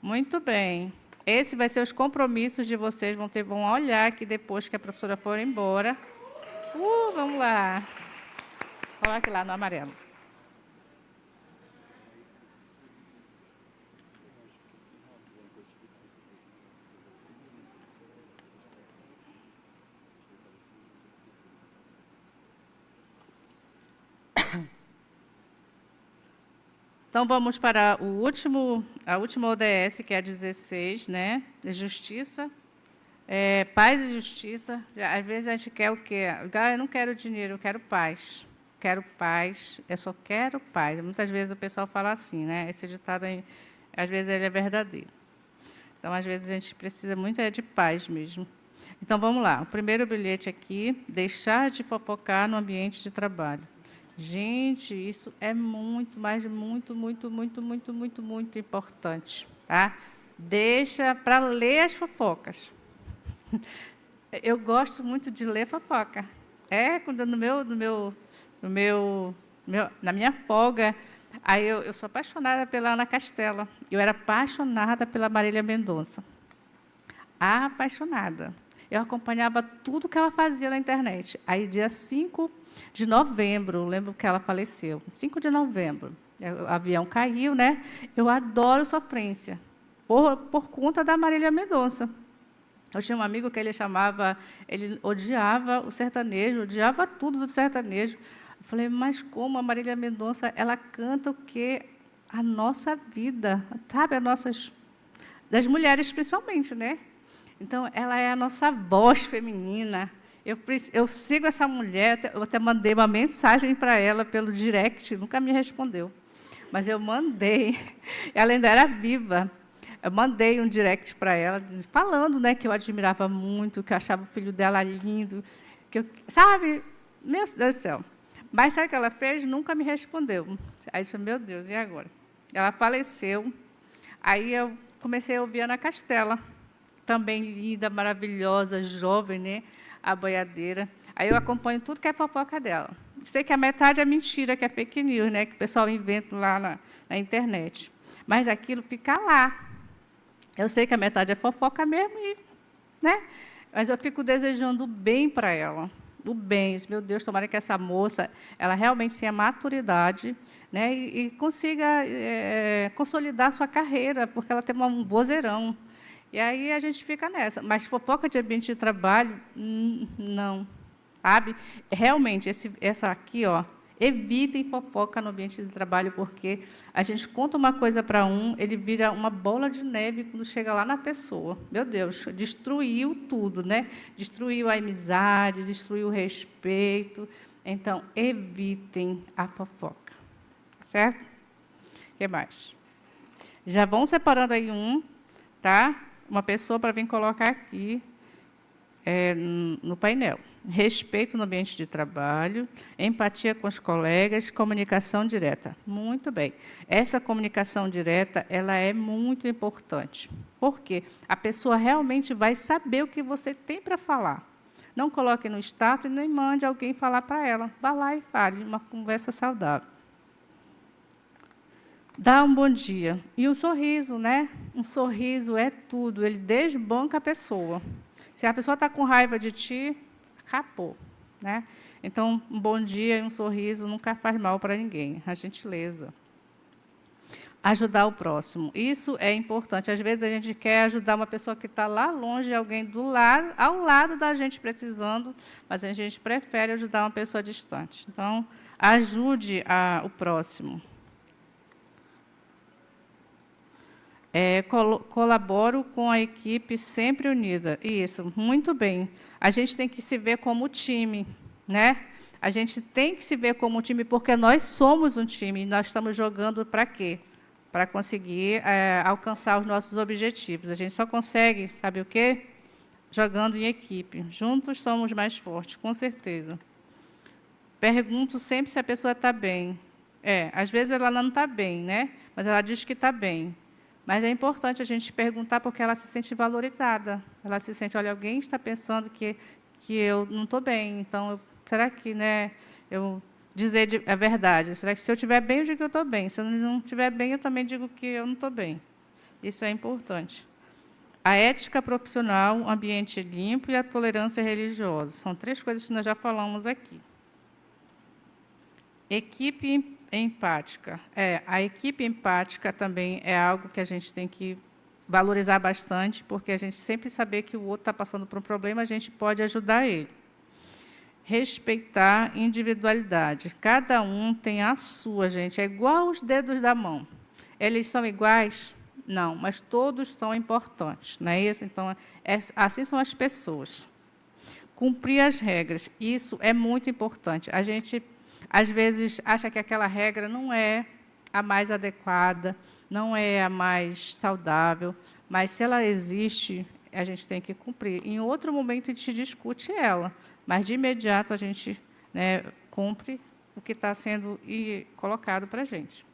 Muito bem. Esse vai ser os compromissos de vocês. Vão olhar aqui depois que a professora for embora. Vamos lá. Coloque lá no amarelo. Então, vamos para a última ODS, que é a 16, né? De Justiça, Paz e justiça. Às vezes a gente quer o quê? Eu não quero dinheiro, eu quero paz. Quero paz, eu só quero paz. Muitas vezes o pessoal fala assim, né? Esse ditado, às vezes, ele é verdadeiro. Então, às vezes, a gente precisa muito de paz mesmo. Então, vamos lá. O primeiro bilhete aqui, deixar de fofocar no ambiente de trabalho. Gente, isso é muito, mas muito importante, tá? Deixa para ler as fofocas. Eu gosto muito de ler fofoca. Quando na minha folga, aí eu sou apaixonada pela Ana Castela. Eu era apaixonada pela Marília Mendonça. Apaixonada. Eu acompanhava tudo que ela fazia na internet. Aí, dia 5 de novembro, eu lembro que ela faleceu. 5 de novembro. O avião caiu, né? Eu adoro sofrência, por conta da Marília Mendonça. Eu tinha um amigo que ele odiava o sertanejo, odiava tudo do sertanejo. Eu falei, mas como a Marília Mendonça, ela canta o quê? A nossa vida, sabe? Das mulheres, principalmente, né? Então, ela é a nossa voz feminina. Eu sigo essa mulher, eu até mandei uma mensagem para ela pelo direct, nunca me respondeu. Mas eu mandei, ela ainda era viva. Eu mandei um direct para ela, falando, né, que eu admirava muito, que eu achava o filho dela lindo, sabe? Meu Deus do céu. Mas sabe o que ela fez? Nunca me respondeu. Aí eu disse, meu Deus, e agora? Ela faleceu. Aí eu comecei a ouvir a Ana Castela, também linda, maravilhosa, jovem, né? A boiadeira. Aí eu acompanho tudo que é fofoca dela. Sei que a metade é mentira, que é fake news, né? Que o pessoal inventa lá na internet. Mas aquilo fica lá. Eu sei que a metade é fofoca mesmo, né? Mas eu fico desejando o bem para ela. O bem. Meu Deus, tomara que essa moça ela realmente tenha maturidade, né? E consiga consolidar sua carreira, porque ela tem um vozeirão. E aí a gente fica nessa. Mas fofoca de ambiente de trabalho, não. Sabe? Realmente, essa aqui, ó, evitem fofoca no ambiente de trabalho, porque a gente conta uma coisa para ele vira uma bola de neve quando chega lá na pessoa. Meu Deus, destruiu tudo, né? Destruiu a amizade, destruiu o respeito. Então, evitem a fofoca. Certo? O que mais? Já vão separando aí tá? Uma pessoa para vir colocar aqui no painel. Respeito no ambiente de trabalho, empatia com os colegas, comunicação direta. Muito bem. Essa comunicação direta, ela é muito importante. Por quê? A pessoa realmente vai saber o que você tem para falar. Não coloque no status e nem mande alguém falar para ela. Vá lá e fale, uma conversa saudável. Dá um bom dia. E um sorriso, né? Um sorriso é tudo, ele desbanca a pessoa. Se a pessoa está com raiva de ti, acabou, né? Então, um bom dia e um sorriso nunca faz mal para ninguém. A gentileza. Ajudar o próximo. Isso é importante. Às vezes a gente quer ajudar uma pessoa que está lá longe, alguém ao lado da gente precisando, mas a gente prefere ajudar uma pessoa distante. Então, ajude o próximo. Colaboro com a equipe sempre unida. Isso, muito bem. A gente tem que se ver como time, né? A gente tem que se ver como um time, porque nós somos um time. E nós estamos jogando para quê? Para conseguir alcançar os nossos objetivos. A gente só consegue, sabe o quê? Jogando em equipe. Juntos somos mais fortes, com certeza. Pergunto sempre se a pessoa está bem. Às vezes ela não está bem, né? Mas ela diz que está bem. Mas é importante a gente perguntar, porque ela se sente valorizada. Ela se sente, olha, alguém está pensando que eu não estou bem, então, será que, né, eu dizer a verdade? Será que se eu estiver bem, eu digo que eu estou bem? Se eu não estiver bem, eu também digo que eu não estou bem. Isso é importante. A ética profissional, o ambiente limpo e a tolerância religiosa. São 3 coisas que nós já falamos aqui. Equipe empática. A equipe empática também é algo que a gente tem que valorizar bastante, porque a gente sempre saber que o outro está passando por um problema, a gente pode ajudar ele. Respeitar individualidade. Cada um tem a sua, gente. É igual os dedos da mão. Eles são iguais? Não, mas todos são importantes, não é isso? Então, assim são as pessoas. Cumprir as regras, isso é muito importante. A gente, às vezes, acha que aquela regra não é a mais adequada, não é a mais saudável, mas se ela existe, a gente tem que cumprir. Em outro momento, a gente discute ela, mas de imediato a gente, né, cumpre o que está sendo colocado para a gente.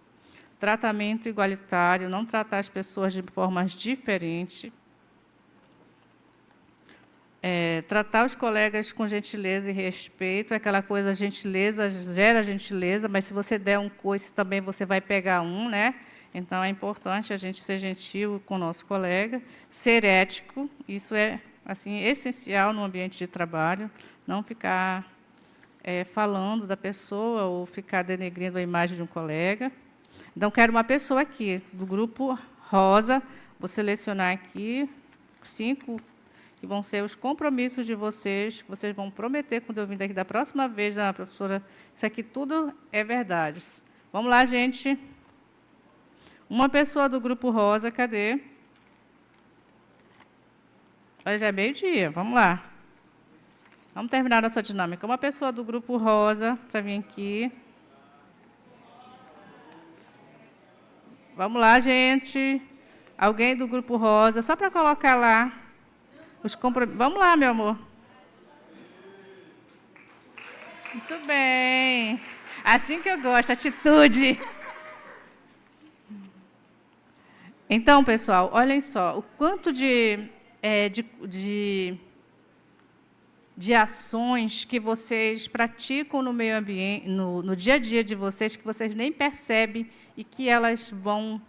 Tratamento igualitário, não tratar as pessoas de formas diferentes. Tratar os colegas com gentileza e respeito, aquela coisa, a gentileza gera gentileza, mas se você der um coice, também você vai pegar um, né? Então, é importante a gente ser gentil com o nosso colega, ser ético, isso é assim, essencial no ambiente de trabalho, não ficar falando da pessoa ou ficar denegrindo a imagem de um colega. Então, quero uma pessoa aqui, do grupo rosa, vou selecionar aqui 5 que vão ser os compromissos de vocês, que vocês vão prometer quando eu vim daqui da próxima vez, professora, isso aqui tudo é verdade. Vamos lá, gente. Uma pessoa do grupo rosa, cadê? Olha, já é meio-dia, vamos lá. Vamos terminar a nossa dinâmica. Uma pessoa do grupo rosa, para vir aqui. Vamos lá, gente. Alguém do grupo rosa, só para colocar lá. Vamos lá, meu amor. Muito bem. Assim que eu gosto, atitude. Então, pessoal, olhem só, o quanto de ações que vocês praticam no meio ambiente, no dia a dia de vocês, que vocês nem percebem e que elas vão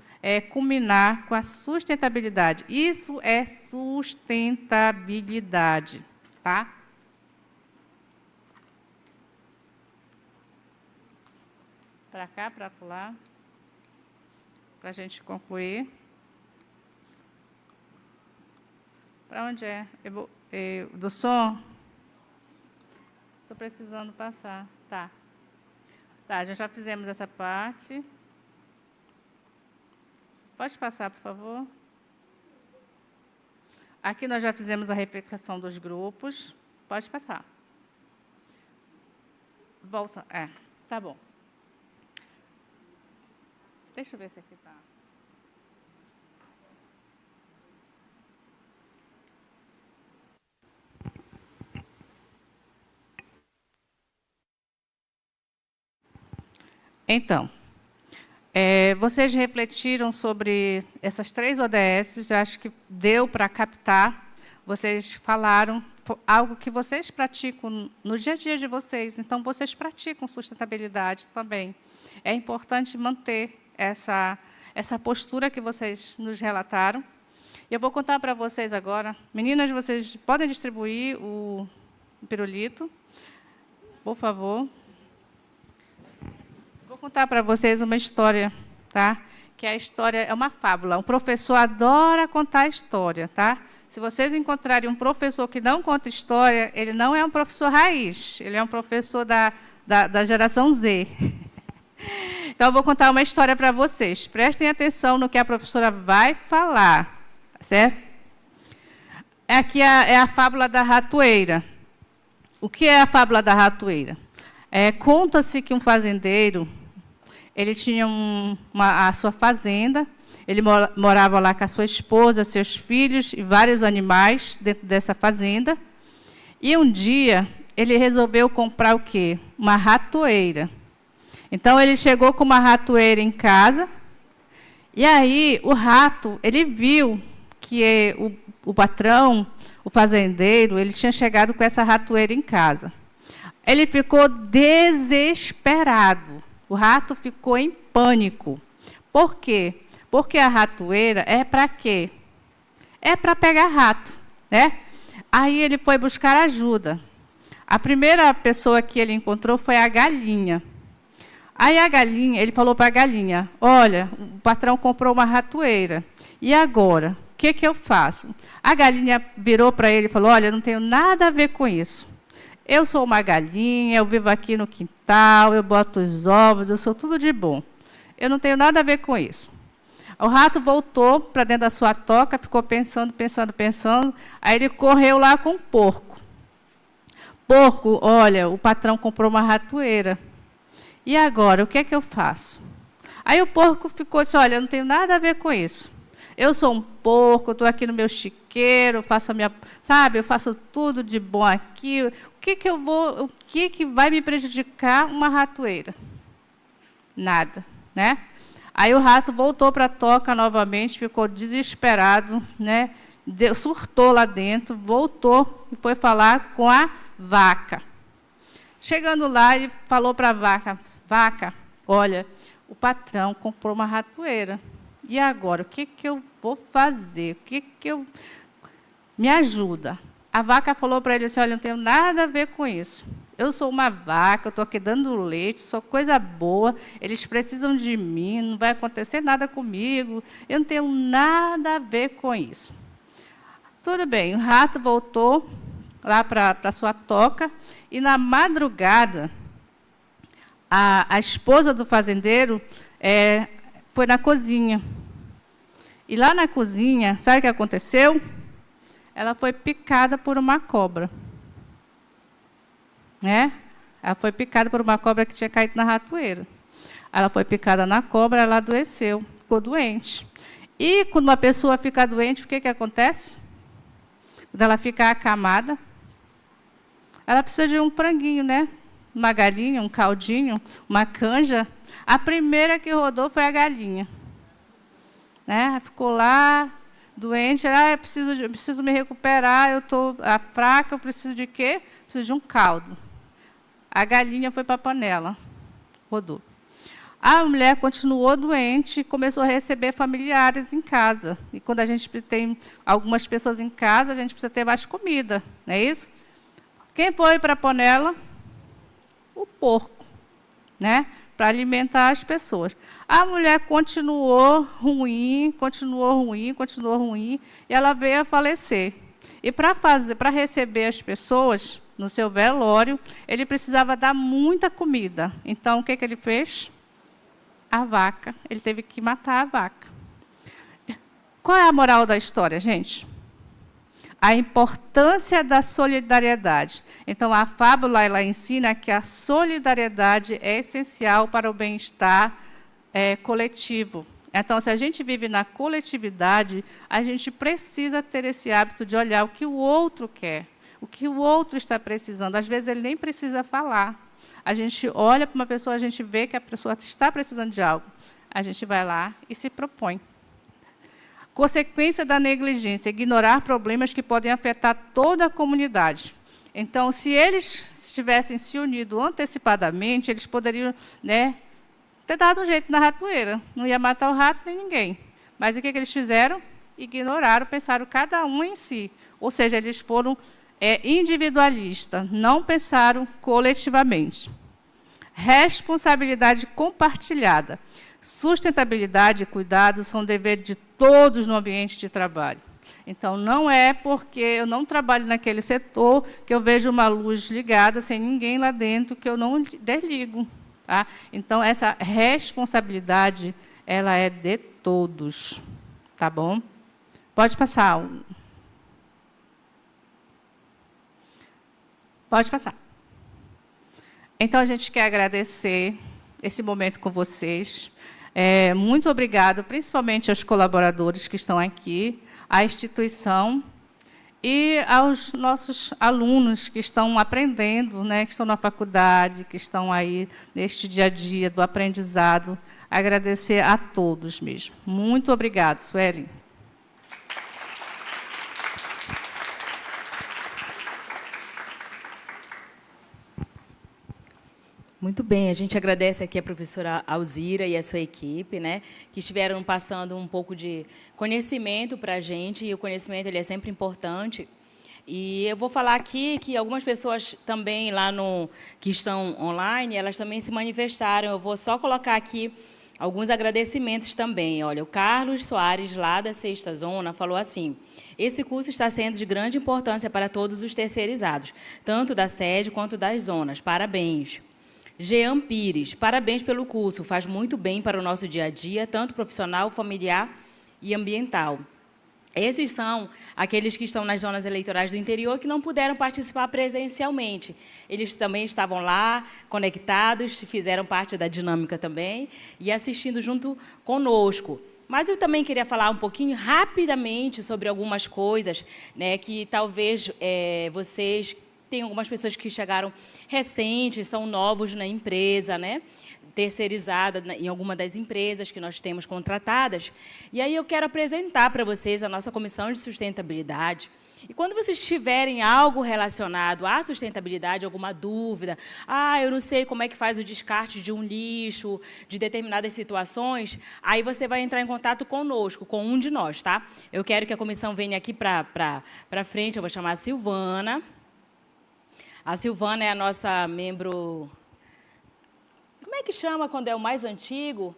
culminar com a sustentabilidade. Isso é sustentabilidade, tá? Para cá, para lá, para a gente concluir. Para onde é? Do som? Estou precisando passar. Tá. Tá, já fizemos essa parte. Pode passar, por favor. Aqui nós já fizemos a replicação dos grupos. Pode passar. Volta. Tá bom. Deixa eu ver se aqui está. Então, vocês refletiram sobre essas 3 ODS, eu acho que deu para captar. Vocês falaram algo que vocês praticam no dia a dia de vocês, então vocês praticam sustentabilidade também. É importante manter essa postura que vocês nos relataram. Eu vou contar para vocês agora. Meninas, vocês podem distribuir o pirulito, por favor. Vou contar para vocês uma história, tá? Que a história é uma fábula. Um professor adora contar história, tá? Se vocês encontrarem um professor que não conta história, ele não é um professor raiz, ele é um professor da geração Z. Então, eu vou contar uma história para vocês. Prestem atenção no que a professora vai falar, certo? Aqui é a fábula da ratoeira. O que é a fábula da ratoeira? Conta-se que um fazendeiro, ele tinha a sua fazenda, ele morava lá com a sua esposa, seus filhos e vários animais dentro dessa fazenda. E um dia, ele resolveu comprar o quê? Uma ratoeira. Então, ele chegou com uma ratoeira em casa, e aí o rato, ele viu que o patrão, o fazendeiro, ele tinha chegado com essa ratoeira em casa. Ele ficou desesperado. O rato ficou em pânico. Por quê? Porque a ratoeira é para quê? É para pegar rato, né? Aí ele foi buscar ajuda. A primeira pessoa que ele encontrou foi a galinha. Aí a galinha, ele falou para a galinha: olha, o patrão comprou uma ratoeira. E agora? O que eu faço? A galinha virou para ele e falou: olha, eu não tenho nada a ver com isso. Eu sou uma galinha, eu vivo aqui no quintal, eu boto os ovos, eu sou tudo de bom. Eu não tenho nada a ver com isso. O rato voltou para dentro da sua toca, ficou pensando. Aí ele correu lá com o porco. Porco, olha, o patrão comprou uma ratoeira. E agora, o que é que eu faço? Aí o porco ficou assim, olha, eu não tenho nada a ver com isso. Eu sou um porco, eu estou aqui no meu chiqueiro, faço a minha, sabe, eu faço tudo de bom aqui. O que vai me prejudicar uma ratoeira? Nada, né? Aí o rato voltou para a toca novamente, ficou desesperado, né? Surtou lá dentro, voltou e foi falar com a vaca. Chegando lá, ele falou para a vaca, vaca, olha, o patrão comprou uma ratoeira. E agora, o que eu vou fazer? Me ajuda? A vaca falou para ele assim, olha, não tenho nada a ver com isso. Eu sou uma vaca, eu estou aqui dando leite, sou coisa boa, eles precisam de mim, não vai acontecer nada comigo, eu não tenho nada a ver com isso. Tudo bem, o rato voltou lá para a sua toca, e na madrugada, a esposa do fazendeiro foi na cozinha. E lá na cozinha, sabe o que aconteceu? Ela foi picada por uma cobra. Né? Ela foi picada por uma cobra que tinha caído na ratoeira. Ela foi picada na cobra, ela adoeceu, ficou doente. E quando uma pessoa fica doente, o que acontece? Quando ela fica acamada, ela precisa de um franguinho, né? Uma galinha, um caldinho, uma canja. A primeira que rodou foi a galinha. Né? Ficou lá, doente. Eu preciso me recuperar, eu estou fraca, eu preciso de quê? Preciso de um caldo. A galinha foi para a panela, rodou. A mulher continuou doente e começou a receber familiares em casa. E quando a gente tem algumas pessoas em casa, a gente precisa ter mais comida, não é isso? Quem foi para a panela? O porco, né? Para alimentar as pessoas. A mulher continuou ruim, e ela veio a falecer. E para receber as pessoas no seu velório, ele precisava dar muita comida. Então, o que ele fez? A vaca. Ele teve que matar a vaca. Qual é a moral da história, gente? A importância da solidariedade. Então, a fábula ela ensina que a solidariedade é essencial para o bem-estar coletivo. Então, se a gente vive na coletividade, a gente precisa ter esse hábito de olhar o que o outro quer, o que o outro está precisando. Às vezes, ele nem precisa falar. A gente olha para uma pessoa, a gente vê que a pessoa está precisando de algo. A gente vai lá e se propõe. Consequência da negligência, ignorar problemas que podem afetar toda a comunidade. Então, se eles tivessem se unido antecipadamente, eles poderiam, né, ter dado um jeito na ratoeira. Não ia matar o rato nem ninguém. Mas o que eles fizeram? Ignoraram, pensaram cada um em si. Ou seja, eles foram individualistas, não pensaram coletivamente. Responsabilidade compartilhada. Sustentabilidade e cuidado são dever de todos no ambiente de trabalho. Então, não é porque eu não trabalho naquele setor que eu vejo uma luz ligada sem ninguém lá dentro que eu não desligo. Tá? Então, essa responsabilidade ela é de todos. Tá bom? Pode passar. Pode passar. Então, a gente quer agradecer esse momento com vocês. Muito obrigado, principalmente aos colaboradores que estão aqui, à instituição e aos nossos alunos que estão aprendendo, né, que estão na faculdade, que estão aí neste dia a dia do aprendizado. Agradecer a todos mesmo. Muito obrigado, Sueli. Muito bem, a gente agradece aqui a professora Alzira e a sua equipe, né, que estiveram passando um pouco de conhecimento para a gente, e o conhecimento ele é sempre importante. E eu vou falar aqui que algumas pessoas também lá que estão online, elas também se manifestaram. Eu vou só colocar aqui alguns agradecimentos também. Olha, o Carlos Soares, lá da 6ª Zona, falou assim: esse curso está sendo de grande importância para todos os terceirizados, tanto da sede quanto das zonas. Parabéns. Jean Pires, parabéns pelo curso, faz muito bem para o nosso dia a dia, tanto profissional, familiar e ambiental. Esses são aqueles que estão nas zonas eleitorais do interior que não puderam participar presencialmente. Eles também estavam lá, conectados, fizeram parte da dinâmica também e assistindo junto conosco. Mas eu também queria falar um pouquinho rapidamente sobre algumas coisas, né, que talvez vocês... Tem algumas pessoas que chegaram recentes, são novos na empresa, né? Terceirizada em alguma das empresas que nós temos contratadas. E aí eu quero apresentar para vocês a nossa Comissão de Sustentabilidade. E quando vocês tiverem algo relacionado à sustentabilidade, alguma dúvida, eu não sei como é que faz o descarte de um lixo, de determinadas situações, aí você vai entrar em contato conosco, com um de nós, tá? Eu quero que a comissão venha aqui para frente, eu vou chamar a Silvana. A Silvana é a nossa membro... Como é que chama quando é o mais antigo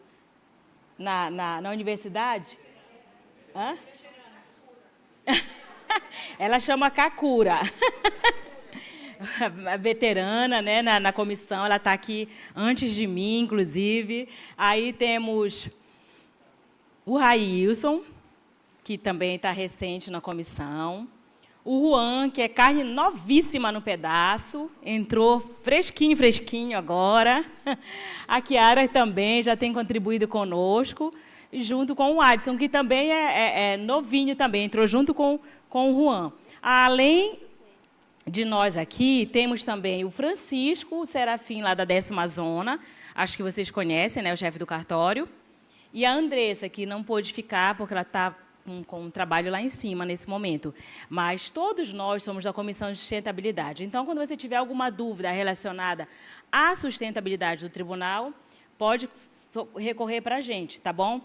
na universidade? Hã? Ela chama Kakura. A veterana, né, na comissão, ela está aqui antes de mim, inclusive. Aí temos o Railson, que também está recente na comissão. O Juan, que é carne novíssima no pedaço, entrou fresquinho, fresquinho agora. A Kiara também já tem contribuído conosco, junto com o Adson, que também é novinho também, entrou junto com o Juan. Além de nós aqui, temos também o Francisco, o Serafim, lá da 10ª Zona, acho que vocês conhecem, né, o chefe do cartório, e a Andressa, que não pôde ficar porque ela está com um trabalho lá em cima, nesse momento. Mas todos nós somos da Comissão de Sustentabilidade. Então, quando você tiver alguma dúvida relacionada à sustentabilidade do tribunal, pode recorrer para a gente, tá bom?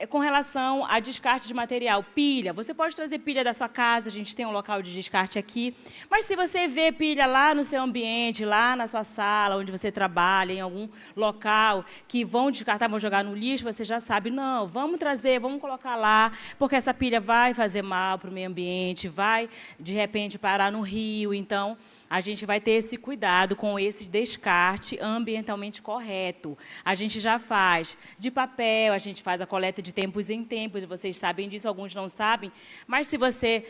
Com relação a descarte de material, pilha, você pode trazer pilha da sua casa, a gente tem um local de descarte aqui, mas se você vê pilha lá no seu ambiente, lá na sua sala, onde você trabalha, em algum local, que vão descartar, vão jogar no lixo, você já sabe, não, vamos trazer, vamos colocar lá, porque essa pilha vai fazer mal para o meio ambiente, vai, de repente, parar no rio, então... A gente vai ter esse cuidado com esse descarte ambientalmente correto. A gente já faz de papel, a gente faz a coleta de tempos em tempos, vocês sabem disso, alguns não sabem, mas se você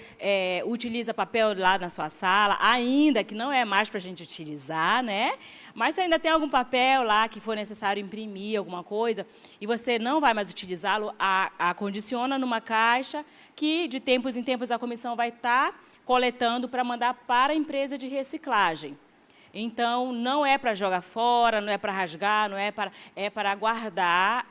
utiliza papel lá na sua sala, ainda que não é mais para a gente utilizar, né? Mas se ainda tem algum papel lá que for necessário imprimir alguma coisa e você não vai mais utilizá-lo, acondiciona numa caixa que, de tempos em tempos, a comissão vai estar coletando para mandar para a empresa de reciclagem. Então, não é para jogar fora, não é para rasgar, é para guardar.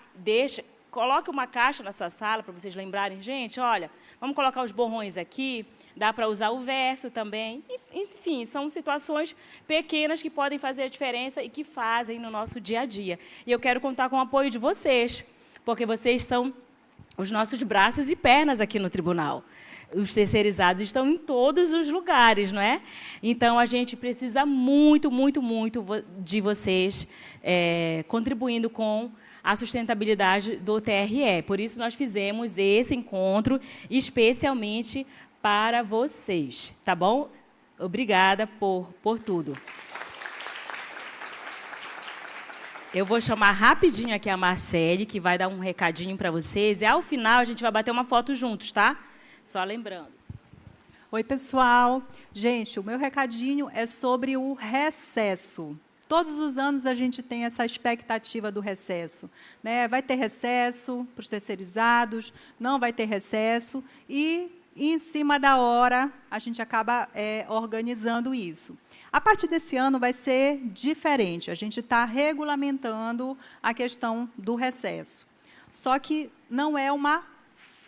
Coloque uma caixa na sua sala para vocês lembrarem, gente, olha, vamos colocar os borrões aqui, dá para usar o verso também. Enfim, são situações pequenas que podem fazer a diferença e que fazem no nosso dia a dia. E eu quero contar com o apoio de vocês, porque vocês são os nossos braços e pernas aqui no tribunal. Os terceirizados estão em todos os lugares, não é? Então, a gente precisa muito, muito, muito de vocês contribuindo com a sustentabilidade do TRE. Por isso, nós fizemos esse encontro especialmente para vocês, tá bom? Obrigada por tudo. Eu vou chamar rapidinho aqui a Marcele, que vai dar um recadinho para vocês, e, ao final, a gente vai bater uma foto juntos, tá? Só lembrando. Oi, pessoal. Gente, o meu recadinho é sobre o recesso. Todos os anos a gente tem essa expectativa do recesso, né? Vai ter recesso para os terceirizados, não vai ter recesso, e em cima da hora a gente acaba organizando isso. A partir desse ano vai ser diferente, a gente está regulamentando a questão do recesso. Só que não é uma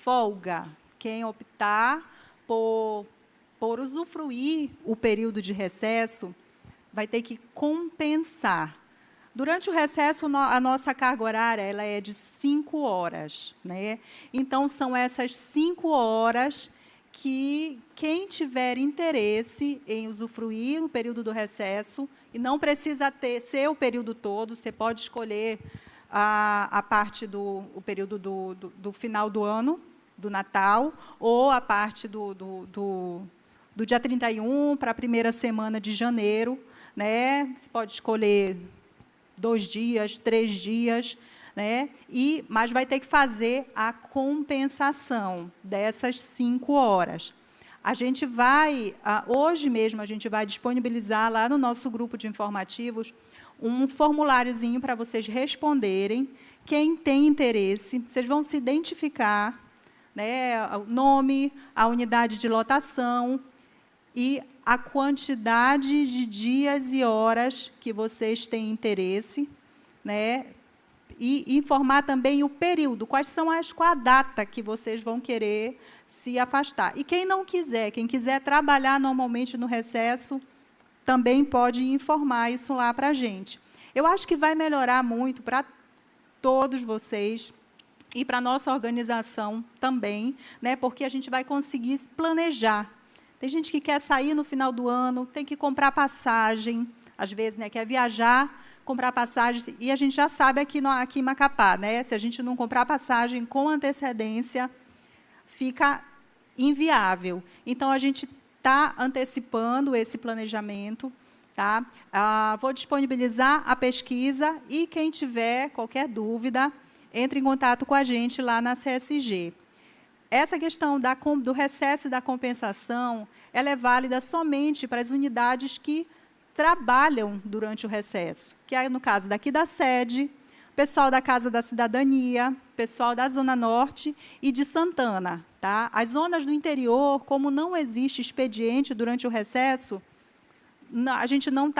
folga. Quem optar por usufruir o período de recesso vai ter que compensar. Durante o recesso, a nossa carga horária ela é de 5 horas. Né? Então, são essas 5 horas que quem tiver interesse em usufruir no período do recesso, e não precisa ser o período todo, você pode escolher a parte o período do final do ano, do Natal, ou a parte do dia 31 para a primeira semana de janeiro, né? Você pode escolher 2 dias, 3 dias, né? Mas vai ter que fazer a compensação dessas 5 horas. A gente vai, hoje mesmo, a gente vai disponibilizar lá no nosso grupo de informativos um formuláriozinho para vocês responderem. Quem tem interesse, vocês vão se identificar, né, o nome, a unidade de lotação e a quantidade de dias e horas que vocês têm interesse, né, e informar também o período, qual a data que vocês vão querer se afastar. E quem não quiser, quem quiser trabalhar normalmente no recesso, também pode informar isso lá para a gente. Eu acho que vai melhorar muito para todos vocês e para a nossa organização também, né, porque a gente vai conseguir planejar. Tem gente que quer sair no final do ano, tem que comprar passagem, às vezes, né, quer viajar, comprar passagem, e a gente já sabe aqui em Macapá, né, se a gente não comprar passagem com antecedência, fica inviável. Então, a gente está antecipando esse planejamento. Tá? Vou disponibilizar a pesquisa e quem tiver qualquer dúvida, entre em contato com a gente lá na CSG. Essa questão do recesso e da compensação, ela é válida somente para as unidades que trabalham durante o recesso, que é no caso daqui da sede, pessoal da Casa da Cidadania, pessoal da Zona Norte e de Santana. Tá? As zonas do interior, como não existe expediente durante o recesso, a gente não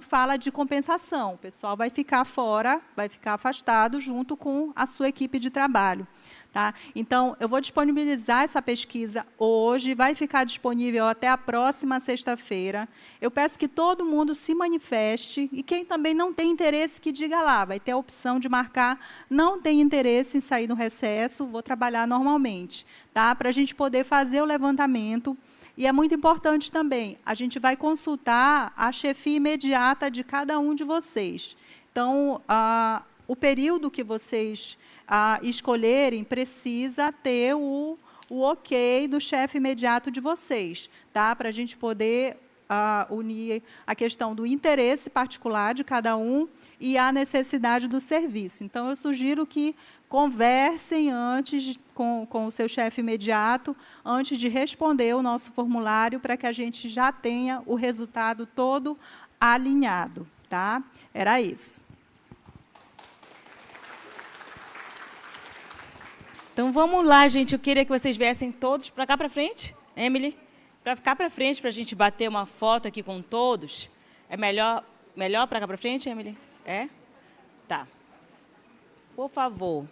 fala de compensação. O pessoal vai ficar fora, vai ficar afastado junto com a sua equipe de trabalho. Tá? Então, eu vou disponibilizar essa pesquisa hoje, vai ficar disponível até a próxima sexta-feira. Eu peço que todo mundo se manifeste, e quem também não tem interesse, que diga lá, vai ter a opção de marcar, não tem interesse em sair no recesso, vou trabalhar normalmente, tá? Para a gente poder fazer o levantamento. E é muito importante também, a gente vai consultar a chefia imediata de cada um de vocês. Então, o período que vocês escolherem precisa ter o ok do chefe imediato de vocês, tá? Para a gente poder unir a questão do interesse particular de cada um e a necessidade do serviço. Então, eu sugiro que conversem antes com o seu chefe imediato, antes de responder o nosso formulário, para que a gente já tenha o resultado todo alinhado. Tá? Era isso. Então, vamos lá, gente. Eu queria que vocês viessem todos para cá para frente. Emily, para ficar para frente, para a gente bater uma foto aqui com todos. É melhor para cá para frente, Emily? É? Tá. Por favor.